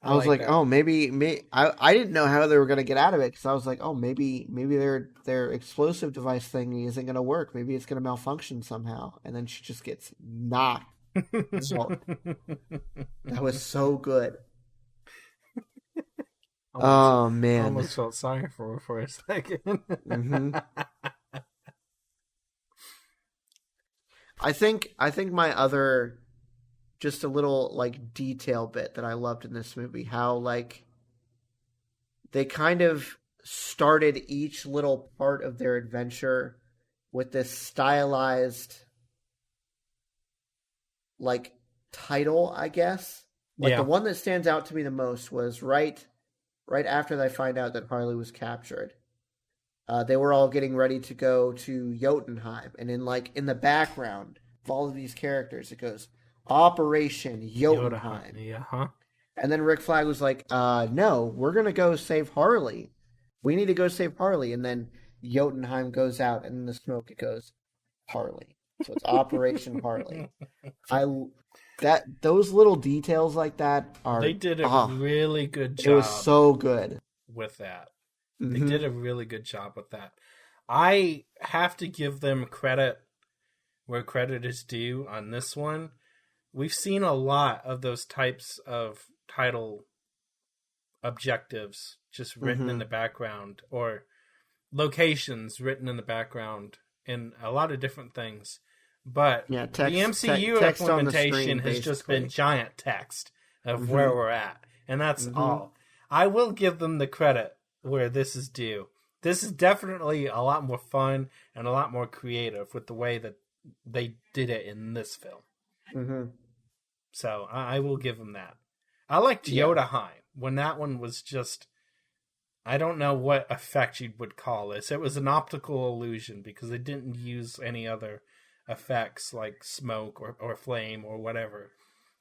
I was like, oh, maybe I didn't know how they were going to get out of it because I was like, oh, maybe their explosive device thing isn't going to work. Maybe it's going to malfunction somehow. And then she just gets knocked. So, that was so good. Oh man! I almost felt sorry for her for a second. I think my other just a little like detail bit that I loved in this movie. How like they kind of started each little part of their adventure with this stylized like title, I guess. Like the one that stands out to me the most was right after they find out that Harley was captured. They were all getting ready to go to Jotunheim, and in the background of all of these characters, it goes Operation Jotunheim. Yeah, huh? And then Rick Flag was like, "No, we're gonna go save Harley. We need to go save Harley." And then Jotunheim goes out, and in the smoke it goes Harley. So it's Operation Harley. Those little details like that are they did a really good job. It was so good with that. They did a really good job with that. I have to give them credit where credit is due on this one. We've seen a lot of those types of title objectives just written in the background, or locations written in the background in a lot of different things. But the MCU implementation has just been giant text of where we're at. And that's all. I will give them the credit where this is due. This is definitely a lot more fun and a lot more creative with the way that they did it in this film. So I will give them that. I liked Jotunheim when that one was just, I don't know what effect you would call this. It was an optical illusion because they didn't use any other effects like smoke or flame or whatever.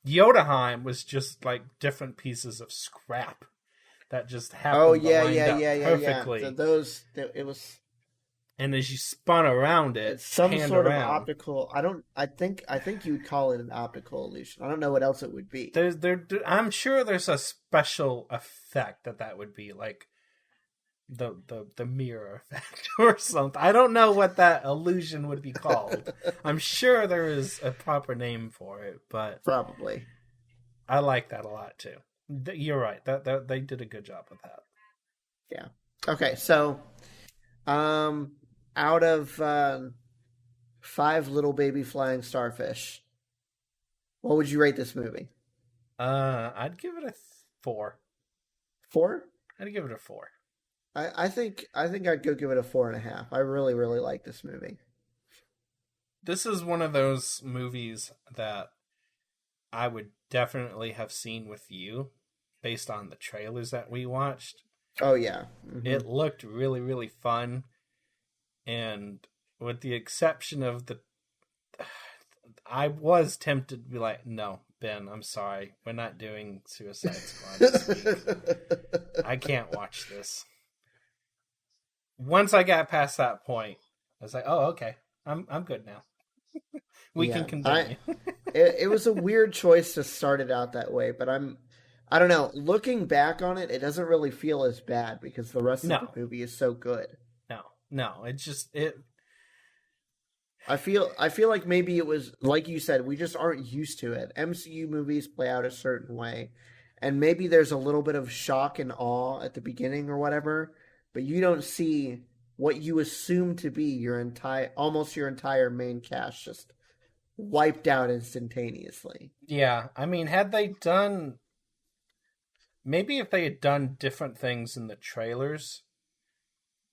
Jotunheim was just like different pieces of scrap that just happened perfectly. So it was. And as you spun around it, some sort of optical. I think you'd call it an optical illusion. I don't know what else it would be. I'm sure there's a special effect that would be, like the mirror effect or something. I don't know what that illusion would be called. I'm sure there is a proper name for it, but probably. I like that a lot too. You're right. That they did a good job with that. Yeah. Okay. So, out of 5 little baby flying starfish, what would you rate this movie? I'd give it a 4. 4? I'd give it a 4. I think I'd go give it a 4.5. I really, really like this movie. This is one of those movies that I would definitely have seen with you based on the trailers that we watched. Oh, yeah. It looked really, really fun. And with the exception of I was tempted to be like, no, Ben, I'm sorry. We're not doing Suicide Squad this week. I can't watch this. Once I got past that point, I was like, oh, okay. I'm good now. We can continue. It was a weird choice to start it out that way, but I don't know. Looking back on it, it doesn't really feel as bad because the rest of the movie is so good. No, it's just I feel like maybe it was, like you said, we just aren't used to it. MCU movies play out a certain way, and maybe there's a little bit of shock and awe at the beginning or whatever, but you don't see what you assume to be almost your entire main cast just wiped out instantaneously. Yeah, I mean, maybe if they had done different things in the trailers,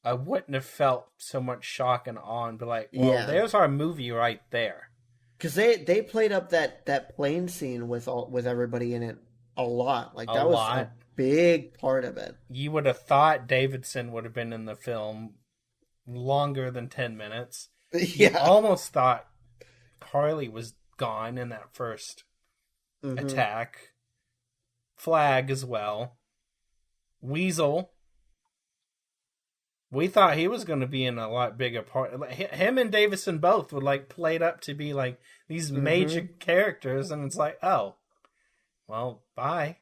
I wouldn't have felt so much shock and awe and be like, well, there's our movie right there. Because they played up that plane scene with everybody in it a lot. Like, that was a big part of it. You would have thought Davidson would have been in the film longer than 10 minutes. Yeah. You almost thought Harley was gone in that first attack. Flag as well. Weasel. We thought he was going to be in a lot bigger part. Him and Davison both were like played up to be like these major characters, and it's like, oh, well, bye.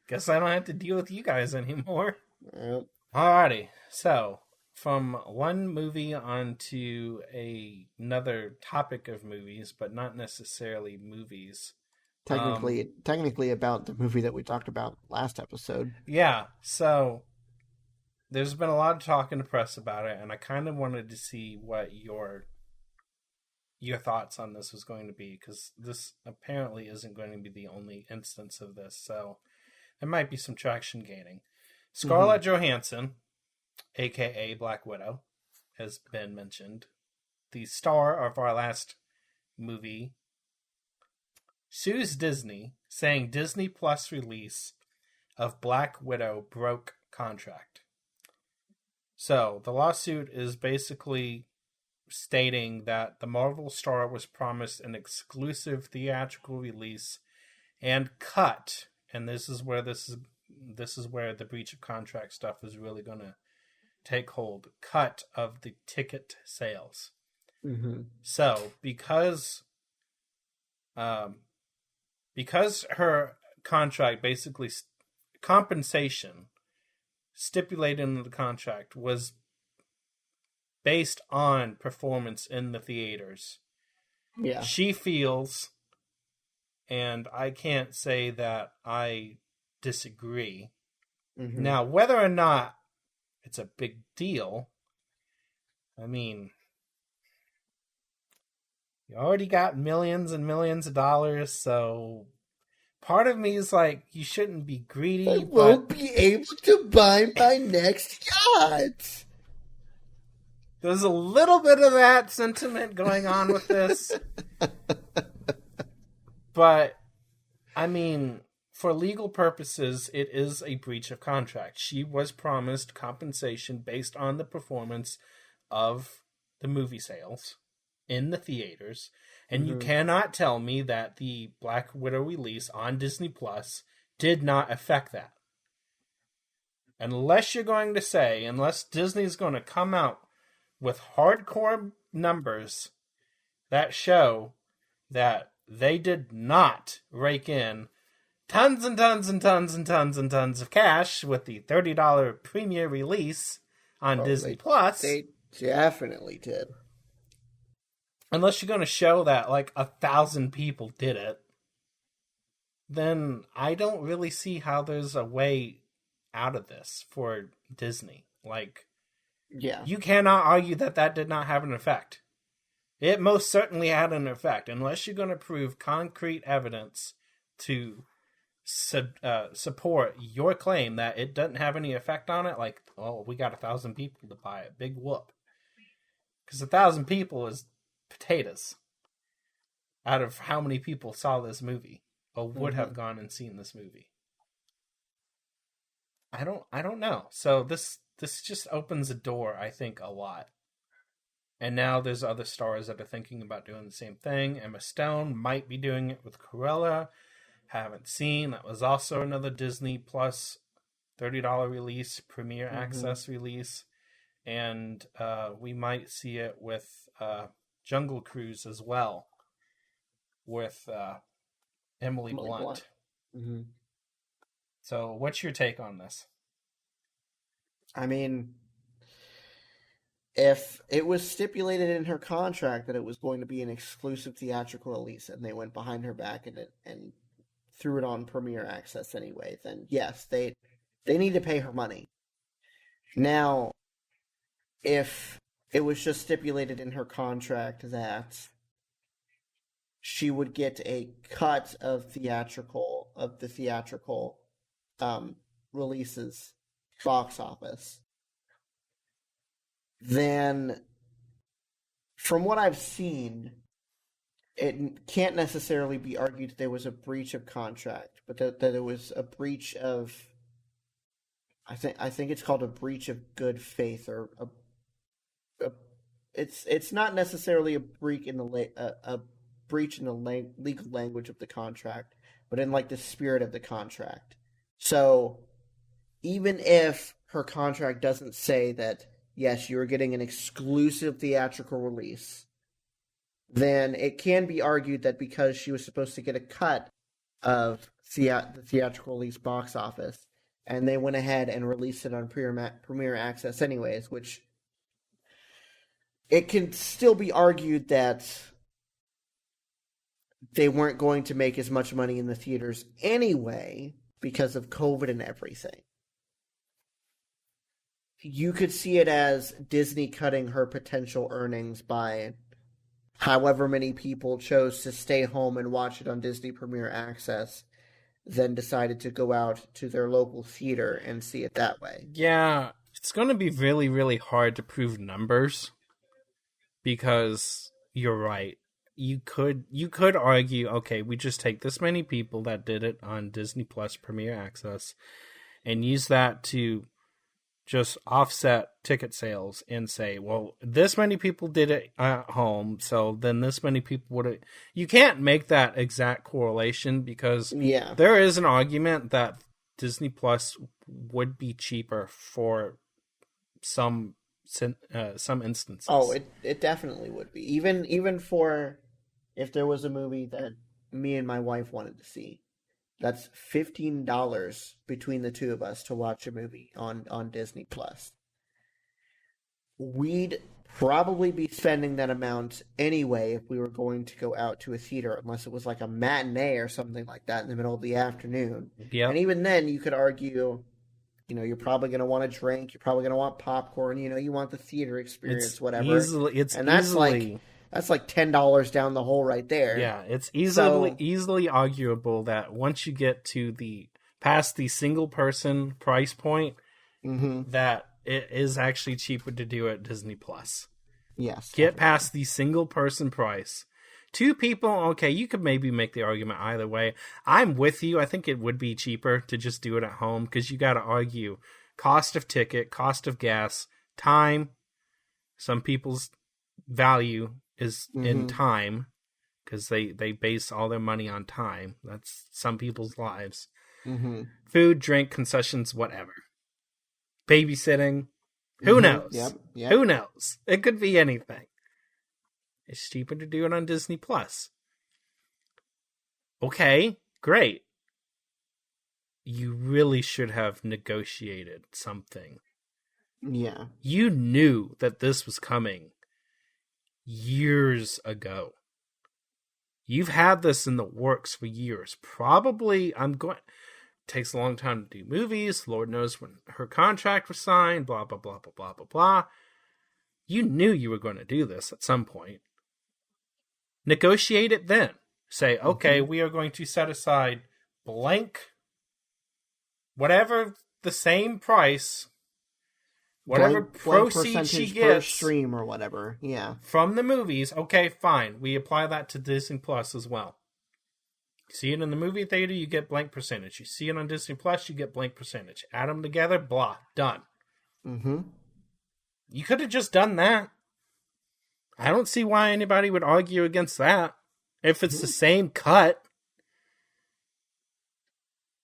Guess I don't have to deal with you guys anymore. Yep. Alrighty, so from one movie on to another topic of movies, but not necessarily movies. Technically about the movie that we talked about last episode. Yeah, so there's been a lot of talk in the press about it, and I kind of wanted to see what your your thoughts on this was going to be, because this apparently isn't going to be the only instance of this, so there might be some traction gaining. Scarlett Johansson, aka Black Widow, has been mentioned. The star of our last movie sues Disney, saying Disney Plus release of Black Widow broke contract. So the lawsuit is basically stating that the Marvel star was promised an exclusive theatrical release and cut, and this is where the breach of contract stuff is really going to take hold. Cut of the ticket sales. Mm-hmm. So because her contract basically compensation stipulated in the contract was based on performance in the theaters. Yeah. She feels, and I can't say that I disagree. Mm-hmm. Now, whether or not it's a big deal, I mean, you already got millions and millions of dollars, so part of me is like, you shouldn't be greedy. I won't be able to buy my next yacht. There's a little bit of that sentiment going on with this. But, I mean, for legal purposes, it is a breach of contract. She was promised compensation based on the performance of the movie sales in the theaters. And you cannot tell me that the Black Widow release on Disney Plus did not affect that. Unless Disney's going to come out with hardcore numbers that show that they did not rake in tons and tons and tons and tons and tons of cash with the $30 premiere release on Disney Plus. They definitely did. Unless you're going to show that like 1,000 people did it, then I don't really see how there's a way out of this for Disney. Like, yeah, you cannot argue that did not have an effect. It most certainly had an effect, unless you're going to prove concrete evidence to support your claim that it doesn't have any effect on it. Like, oh, we got 1,000 people to buy it. Big whoop. Because 1,000 people is potatoes out of how many people saw this movie or would have gone and seen this movie. I don't know. So this just opens a door, I think, a lot. And now there's other stars that are thinking about doing the same thing. Emma Stone might be doing it with Cruella. Haven't seen. That was also another Disney Plus $30 release, premiere access release. And we might see it with Jungle Cruise as well, with Emily Blunt. Mm-hmm. So what's your take on this? I mean, if it was stipulated in her contract that it was going to be an exclusive theatrical release and they went behind her back and threw it on premiere access anyway, then yes, they need to pay her money. Now, if it was just stipulated in her contract that she would get a cut of the theatrical releases box office, then from what I've seen, it can't necessarily be argued that there was a breach of contract, but that it was a breach of, I think it's called a breach of good faith, or it's not necessarily a breach in the legal language of the contract, but in like the spirit of the contract. So even if her contract doesn't say that, yes, you're getting an exclusive theatrical release, then it can be argued that because she was supposed to get a cut of the theatrical release box office, and they went ahead and released it on premiere access anyways, which it can still be argued that they weren't going to make as much money in the theaters anyway because of COVID and everything. You could see it as Disney cutting her potential earnings by however many people chose to stay home and watch it on Disney Premier Access, then decided to go out to their local theater and see it that way. Yeah, it's going to be really, really hard to prove numbers because you're right. You could argue, okay, we just take this many people that did it on Disney Plus Premier Access and use that to just offset ticket sales and say, well, this many people did it at home, so then this many people would have... You can't make that exact correlation because there is an argument that Disney Plus would be cheaper for some instances. Oh, it definitely would be. Even for if there was a movie that me and my wife wanted to see. That's $15 between the two of us to watch a movie on Disney Plus. We'd probably be spending that amount anyway if we were going to go out to a theater, unless it was like a matinee or something like that in the middle of the afternoon. Yep. And even then, you could argue, you're probably going to want a drink, you're probably going to want popcorn, you want the theater experience, whatever. That's like $10 down the hole right there. Yeah, it's easily arguable that once you get to past the single person price point, that it is actually cheaper to do at Disney Plus. Yes. Get definitely past the single person price. 2 people, okay, you could maybe make the argument either way. I'm with you. I think it would be cheaper to just do it at home because you got to argue cost of ticket, cost of gas, time. Some people's value is in time because they base all their money on time. That's some people's lives. Food, drink, concessions, whatever. Babysitting. Who knows? Yep. Who knows? It could be anything. It's cheaper to do it on Disney Plus. Okay, great. You really should have negotiated something. Yeah. You knew that this was coming years ago. You've had this in the works for years. Probably, takes a long time to do movies. Lord knows when her contract was signed, blah, blah, blah, blah, blah, blah, blah. You knew you were going to do this at some point. Negotiate it then. Say, okay, we are going to set aside blank, whatever the same price, whatever proceeds she gets per stream or whatever, from the movies. Okay, fine. We apply that to Disney Plus as well. You see it in the movie theater, you get blank percentage. You see it on Disney Plus, you get blank percentage. Add them together, blah, done. You could have just done that. I don't see why anybody would argue against that. If it's the same cut,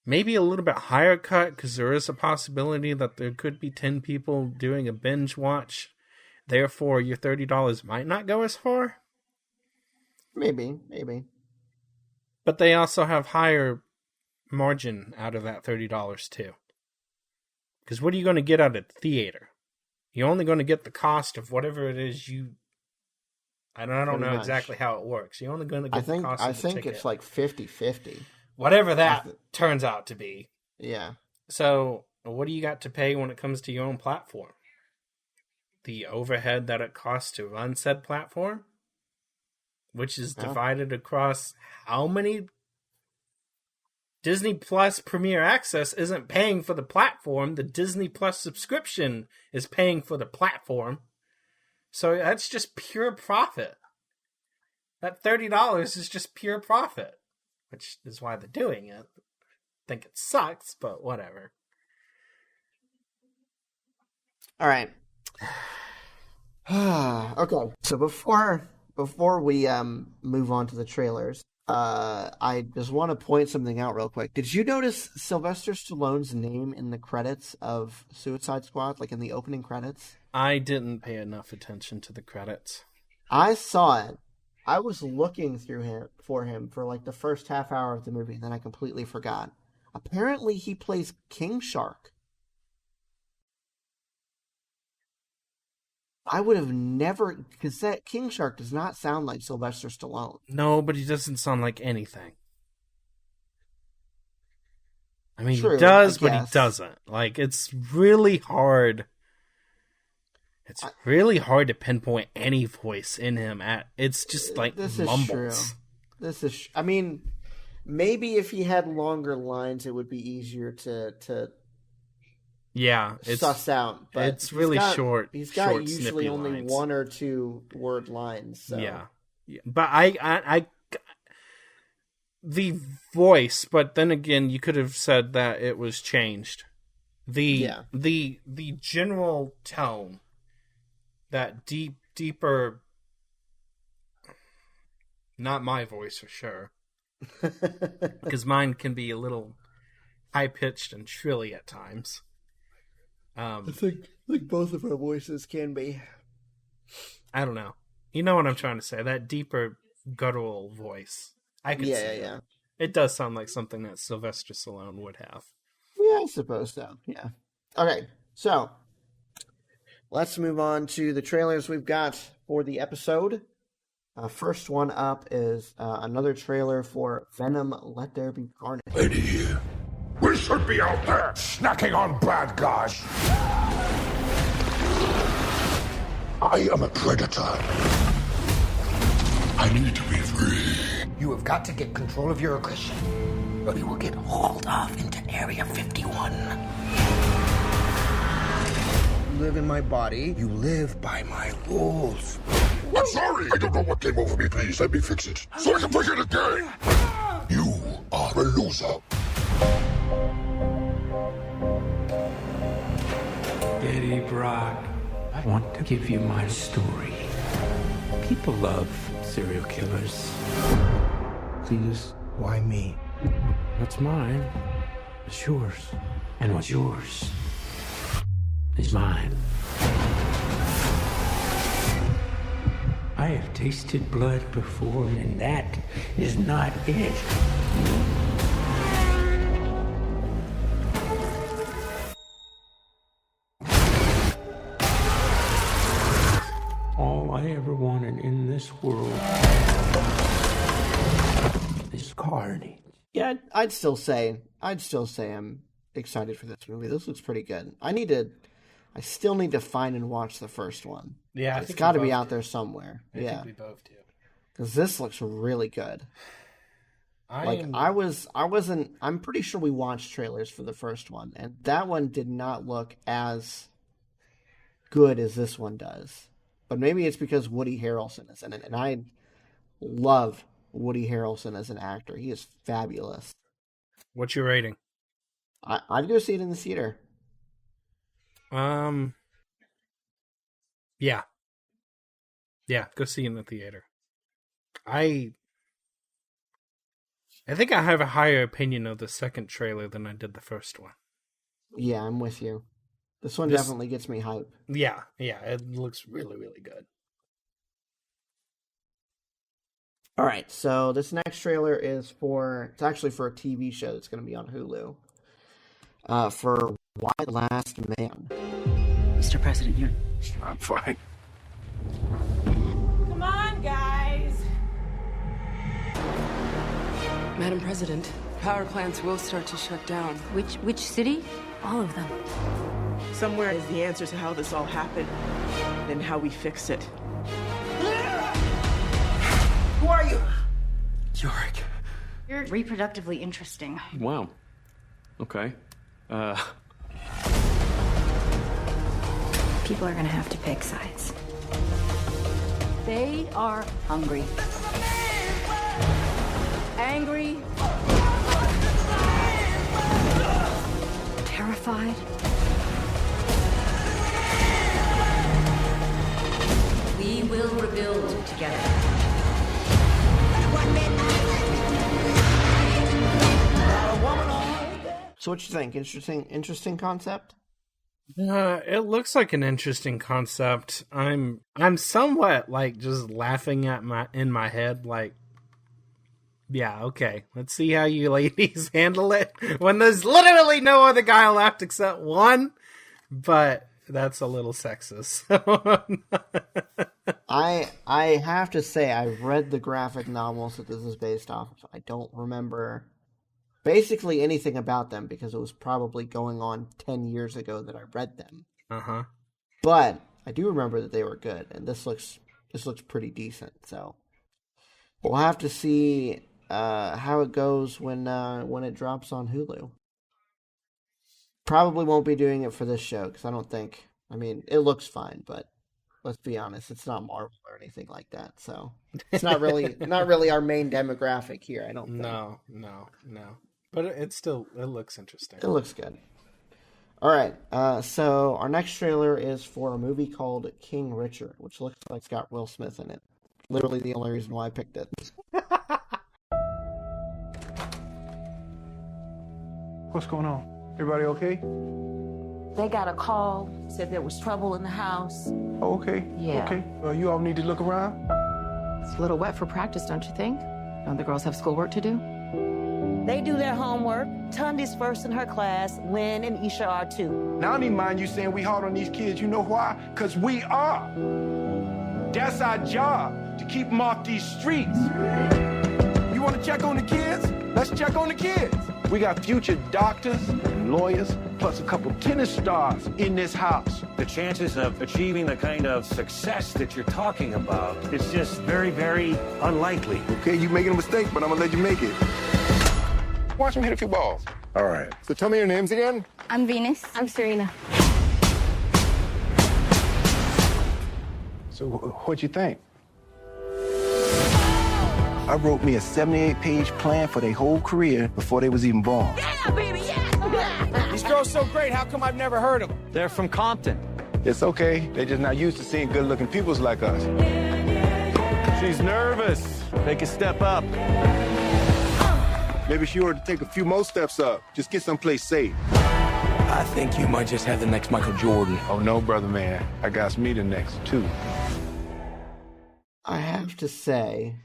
maybe a little bit higher cut, because there is a possibility that there could be 10 people doing a binge watch. Therefore, your $30 might not go as far. Maybe. But they also have higher margin out of that $30 too. Because what are you going to get out of the theater? You're only going to get the cost of whatever it is you... I don't know exactly how it works. You're only going to get the cost of the ticket. I think it's like 50-50. Whatever that turns out to be. Yeah. So, what do you got to pay when it comes to your own platform? The overhead that it costs to run said platform? Which is divided across how many... Disney Plus Premier Access isn't paying for the platform. The Disney Plus subscription is paying for the platform. So that's just pure profit. That $30 is just pure profit. Which is why they're doing it. I think it sucks, but whatever. All right. Okay. So before we move on to the trailers, I just want to point something out real quick. Did you notice Sylvester Stallone's name in the credits of Suicide Squad, like in the opening credits? I didn't pay enough attention to the credits. I saw it. I was looking through for him for like the first half hour of the movie, and then I completely forgot. Apparently, he plays King Shark. I would have never... Because that King Shark does not sound like Sylvester Stallone. No, but he doesn't sound like anything. I mean, True, he does, but he doesn't. Like, it's really hard. It's really hard to pinpoint any voice in him. It's just like this mumbles. Is true. This is. I mean, maybe if he had longer lines, it would be easier to suss out. But it's really short. He's got short, usually only lines. 1 or 2 word lines. So. Yeah, but I the voice. But then again, you could have said that it was changed. The general tone, that deeper. Not my voice for sure, because mine can be a little high pitched and shrilly at times. I think both of our voices can be. I don't know. You know what I'm trying to say? That deeper guttural voice. I can see it. It does sound like something that Sylvester Stallone would have. Yeah, I suppose so. Yeah. Okay, so let's move on to the trailers we've got for the episode. First one up is another trailer for Venom: Let There Be Carnage. Lady here. We should be out there snacking on bad guys. I am a predator. I need to be free. You have got to get control of your aggression, or you will get hauled off into Area 51. You live in my body. You live by my rules. I'm sorry. I don't know what came over me. Please let me fix it so I can forget it again. You are a loser. Eddie Brock, I want to give you my story. People love serial killers. Please, why me? What's mine is yours, and what's yours is mine. I have tasted blood before, and that is not it. All I ever wanted in this world is carnage. Yeah, I'd still say I'm excited for this movie. This looks pretty good. I still need to find and watch the first one. Yeah, it's got to be out there somewhere. I think we both do. Because this looks really good. I'm pretty sure we watched trailers for the first one, and that one did not look as good as this one does. But maybe it's because Woody Harrelson is in it, and I love Woody Harrelson as an actor. He is fabulous. What's your rating? I'd go see it in the theater. Yeah, go see it in the theater. I think I have a higher opinion of the second trailer than I did the first one. Yeah, I'm with you. This one definitely gets me hype. Yeah, it looks really, really good. All right, so this next trailer is it's actually for a TV show that's going to be on Hulu. For Why Last Man. Mr. President, you're... I'm fine. Come on, guys. Madam President, power plants will start to shut down. Which city? All of them. Somewhere is the answer to how this all happened and how we fix it. Who are you? Yorick. You're reproductively interesting. Wow. Okay. People are gonna have to pick sides. They are hungry. Angry. Terrified. We will rebuild together. So what you think? Interesting concept? It looks like an interesting concept. I'm somewhat like just laughing at in my head, like, yeah, okay, let's see how you ladies handle it when there's literally no other guy left except one. But that's a little sexist. I have to say I read the graphic novels that this is based off of. I don't remember basically anything about them because it was probably going on 10 years ago that I read them. Uh-huh. But I do remember that they were good, and this looks pretty decent. So we'll have to see how it goes when it drops on Hulu. Probably won't be doing it for this show because I don't think. I mean, it looks fine, but let's be honest, it's not Marvel or anything like that. So it's not really our main demographic here. I don't think. No. But it looks interesting. It looks good. All right, so our next trailer is for a movie called King Richard, which looks like it's got Will Smith in it. Literally the only reason why I picked it. What's going on? Everybody okay? They got a call, said there was trouble in the house. Oh, okay. Yeah. Okay. You all need to look around? It's a little wet for practice, don't you think? Don't the girls have schoolwork to do? They do their homework. Tundi's first in her class. Lynn and Isha are too. Now, I don't even mind you saying we hard on these kids. You know why? Because we are. That's our job, to keep them off these streets. You want to check on the kids? Let's check on the kids. We got future doctors and lawyers, plus a couple tennis stars in this house. The chances of achieving the kind of success that you're talking about is just very, very unlikely. Okay, you're making a mistake, but I'm going to let you make it. Watch him hit a few balls. All right. So tell me your names again. I'm Venus. I'm Serena. So what'd you think? I wrote me a 78-page plan for their whole career before they was even born. Yeah, baby, yeah! These girls so great, how come I've never heard of them? They're from Compton. It's okay. They're just not used to seeing good-looking peoples like us. She's nervous. Take a step up. Maybe she ought to take a few more steps up. Just get someplace safe. I think you might just have the next Michael Jordan. Oh, no, brother man. I got me the next, too. I have to say,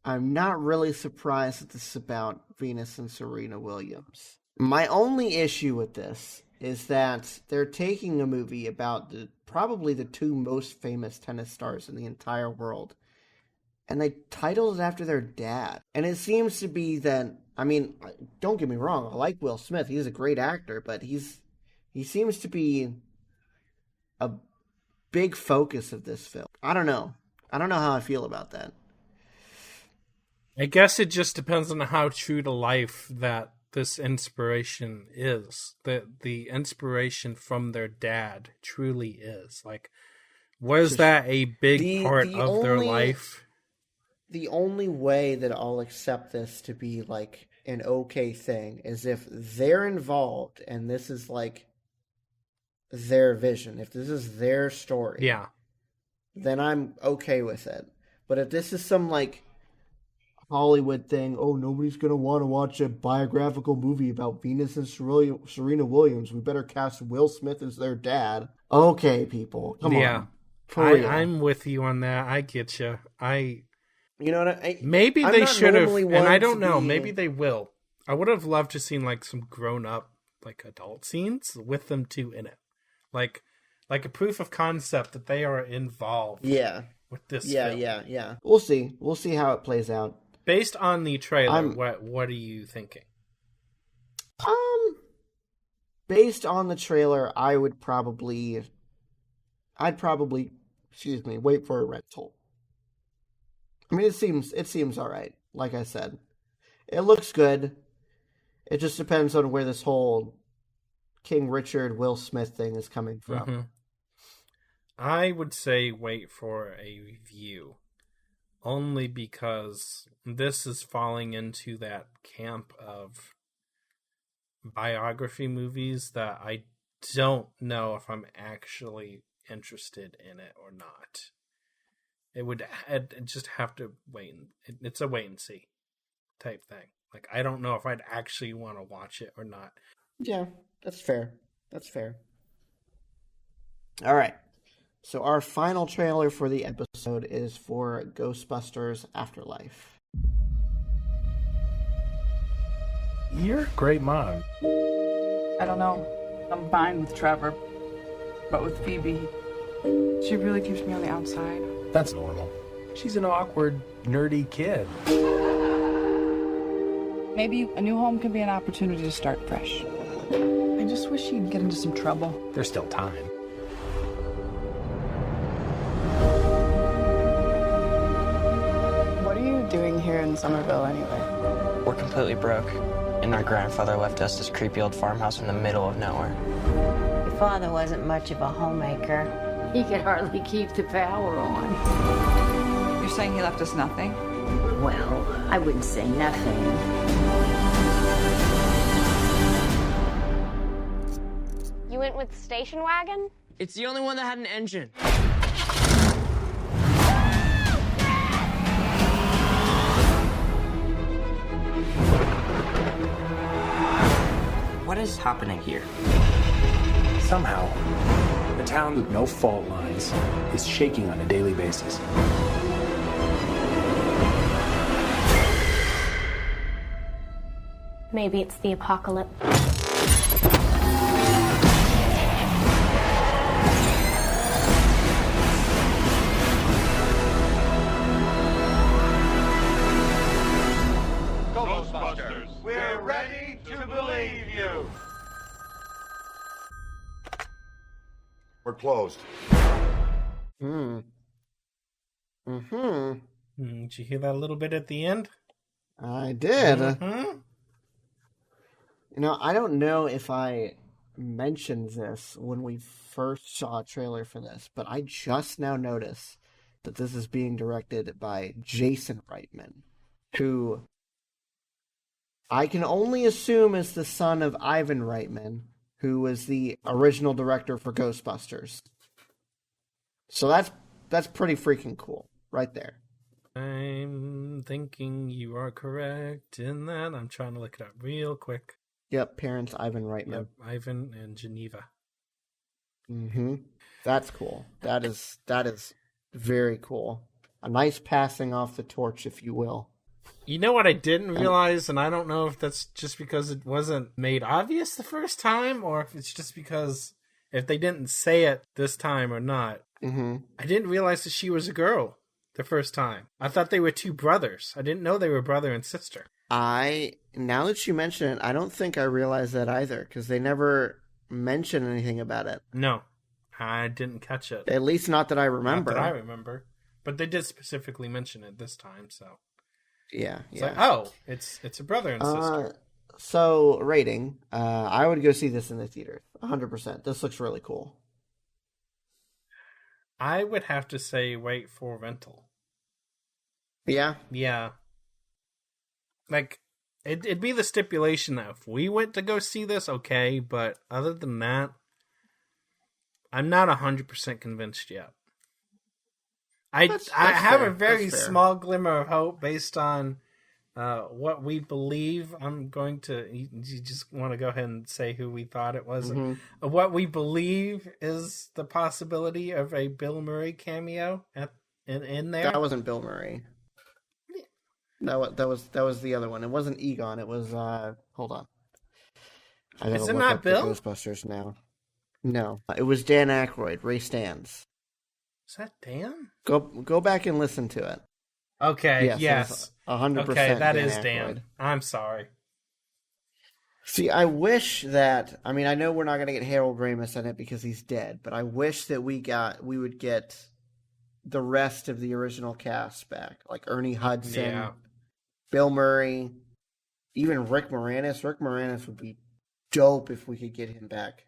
I'm not really surprised that this is about Venus and Serena Williams. My only issue with this is that they're taking a movie about probably the two most famous tennis stars in the entire world, and they titled it after their dad. And it seems to be that, I mean, don't get me wrong, I like Will Smith. He's a great actor, but he seems to be a big focus of this film. I don't know how I feel about that. I guess it just depends on how true to life that this inspiration is. The inspiration from their dad truly is. Like, was that a big part of their life? The only way that I'll accept this to be like an okay thing is if they're involved and this is like their vision. If this is their story. Yeah. Then I'm okay with it. But if this is some like Hollywood thing, oh, nobody's going to want to watch a biographical movie about Venus and Serena Williams, we better cast Will Smith as their dad. Okay, people, come on. I'm with you on that. I get you. You know what? Maybe they should have, and I don't know. Maybe they will. I would have loved to seen like some grown-up, like adult scenes with them too in it, like a proof of concept that they are involved. Yeah. With this. Yeah, film. yeah. We'll see. We'll see how it plays out. Based on the trailer, what are you thinking? Based on the trailer, I'd probably, wait for a rental. I mean, it seems all right. Like I said, it looks good. It just depends on where this whole King Richard, Will Smith thing is coming from. Mm-hmm. I would say wait for a review, only because this is falling into that camp of biography movies that I don't know if I'm actually interested in it or not. I'd just have to wait. It's a wait and see type thing. Like, I don't know if I'd actually want to watch it or not. Yeah, that's fair. All right. So our final trailer for the episode is for Ghostbusters Afterlife. You're a great mom. I don't know. I'm fine with Trevor, but with Phoebe, she really keeps me on the outside. That's normal. She's an awkward, nerdy kid. Maybe a new home can be an opportunity to start fresh. I just wish she'd get into some trouble. There's still time. doing here in Somerville anyway? We're completely broke, and our grandfather left us this creepy old farmhouse in the middle of nowhere. Your father wasn't much of a homemaker. He could hardly keep the power on. You're saying he left us nothing? Well, I wouldn't say nothing. You went with the station wagon? It's the only one that had an engine. What is happening here? Somehow, the town with no fault lines is shaking on a daily basis. Maybe it's the apocalypse. Ghostbusters, we're ready to believe you. We're closed. Did you hear that a little bit at the end? I did. Mm-hmm. You know, I don't know if I mentioned this when we first saw a trailer for this, but I just now noticed that this is being directed by Jason Reitman, who I can only assume is the son of Ivan Reitman, who was the original director for Ghostbusters. So that's pretty freaking cool, right there. I'm thinking you are correct in that. I'm trying to look it up real quick. Yep, parents Ivan Reitman. Yep, Ivan and Geneva. That's cool. That is very cool. A nice passing off the torch, if you will. You know what I didn't realize, and I don't know if that's just because it wasn't made obvious the first time, or if it's just because if they didn't say it this time or not. I didn't realize that she was a girl the first time. I thought they were two brothers. I didn't know they were brother and sister. Now that you mention it, I don't think I realized that either, because they never mention anything about it. No, I didn't catch it. At least not that I remember. Not that I remember. But they did specifically mention it this time, so. Yeah. It's like, oh, it's a brother and sister. So, rating. I would go see this in the theater. 100%. This looks really cool. I would have to say wait for rental. Yeah? Yeah. Like, it'd be the stipulation that if we went to go see this, okay, but other than that, I'm not 100% convinced yet. I have a very small glimmer of hope based on what we believe. I'm going to... You just want to go ahead and say who we thought it was. What we believe is the possibility of a Bill Murray cameo in there. That wasn't Bill Murray. That was the other one. It wasn't Egon. It was... hold on. I gotta Is it look not up Bill? the Ghostbusters now. No. It was Dan Aykroyd. Ray Stantz. Is that Dan? Go back and listen to it. Okay, yes. 100% Okay, that Dan is Aykroyd. Dan. I'm sorry. See, I wish that... I mean, I know we're not going to get Harold Ramis in it because he's dead, but I wish that we would get the rest of the original cast back. Like Ernie Hudson, Bill Murray, even Rick Moranis. Rick Moranis would be dope if we could get him back.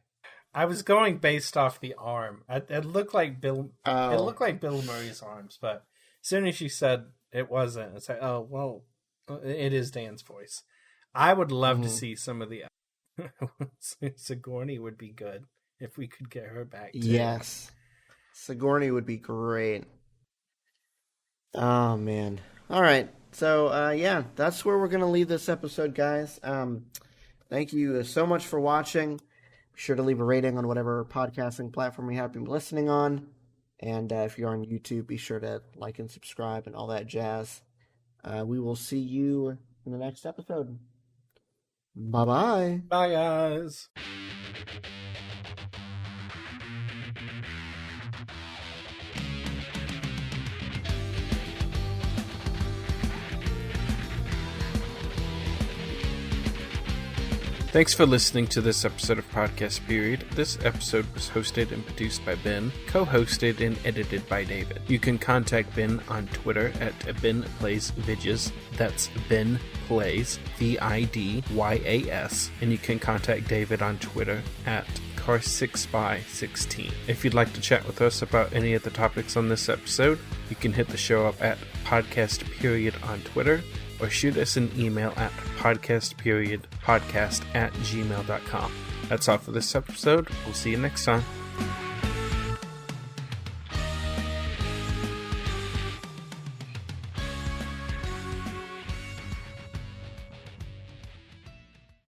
I was going based off the arm. It looked like Bill. It looked like Bill Murray's arms, but as soon as you said it wasn't, it's like, oh well, it is Dan's voice. I would love to see some of the. Sigourney would be good if we could get her back. Too. Yes, Sigourney would be great. Oh man! All right, so yeah, that's where we're gonna leave this episode, guys. Thank you so much for watching. Be sure to leave a rating on whatever podcasting platform you happen to be listening on. And if you're on YouTube, be sure to like and subscribe and all that jazz. We will see you in the next episode. Bye-bye. Bye, guys. Thanks for listening to this episode of Podcast Period. This episode was hosted and produced by Ben, co-hosted and edited by David. You can contact Ben on Twitter at BenPlaysVidges. That's Ben Plays, VIDYAS. And you can contact David on Twitter at Car6by16. If you'd like to chat with us about any of the topics on this episode, you can hit the show up at Podcast Period on Twitter, or shoot us an email at podcastperiodpodcast@gmail.com. That's all for this episode. We'll see you next time.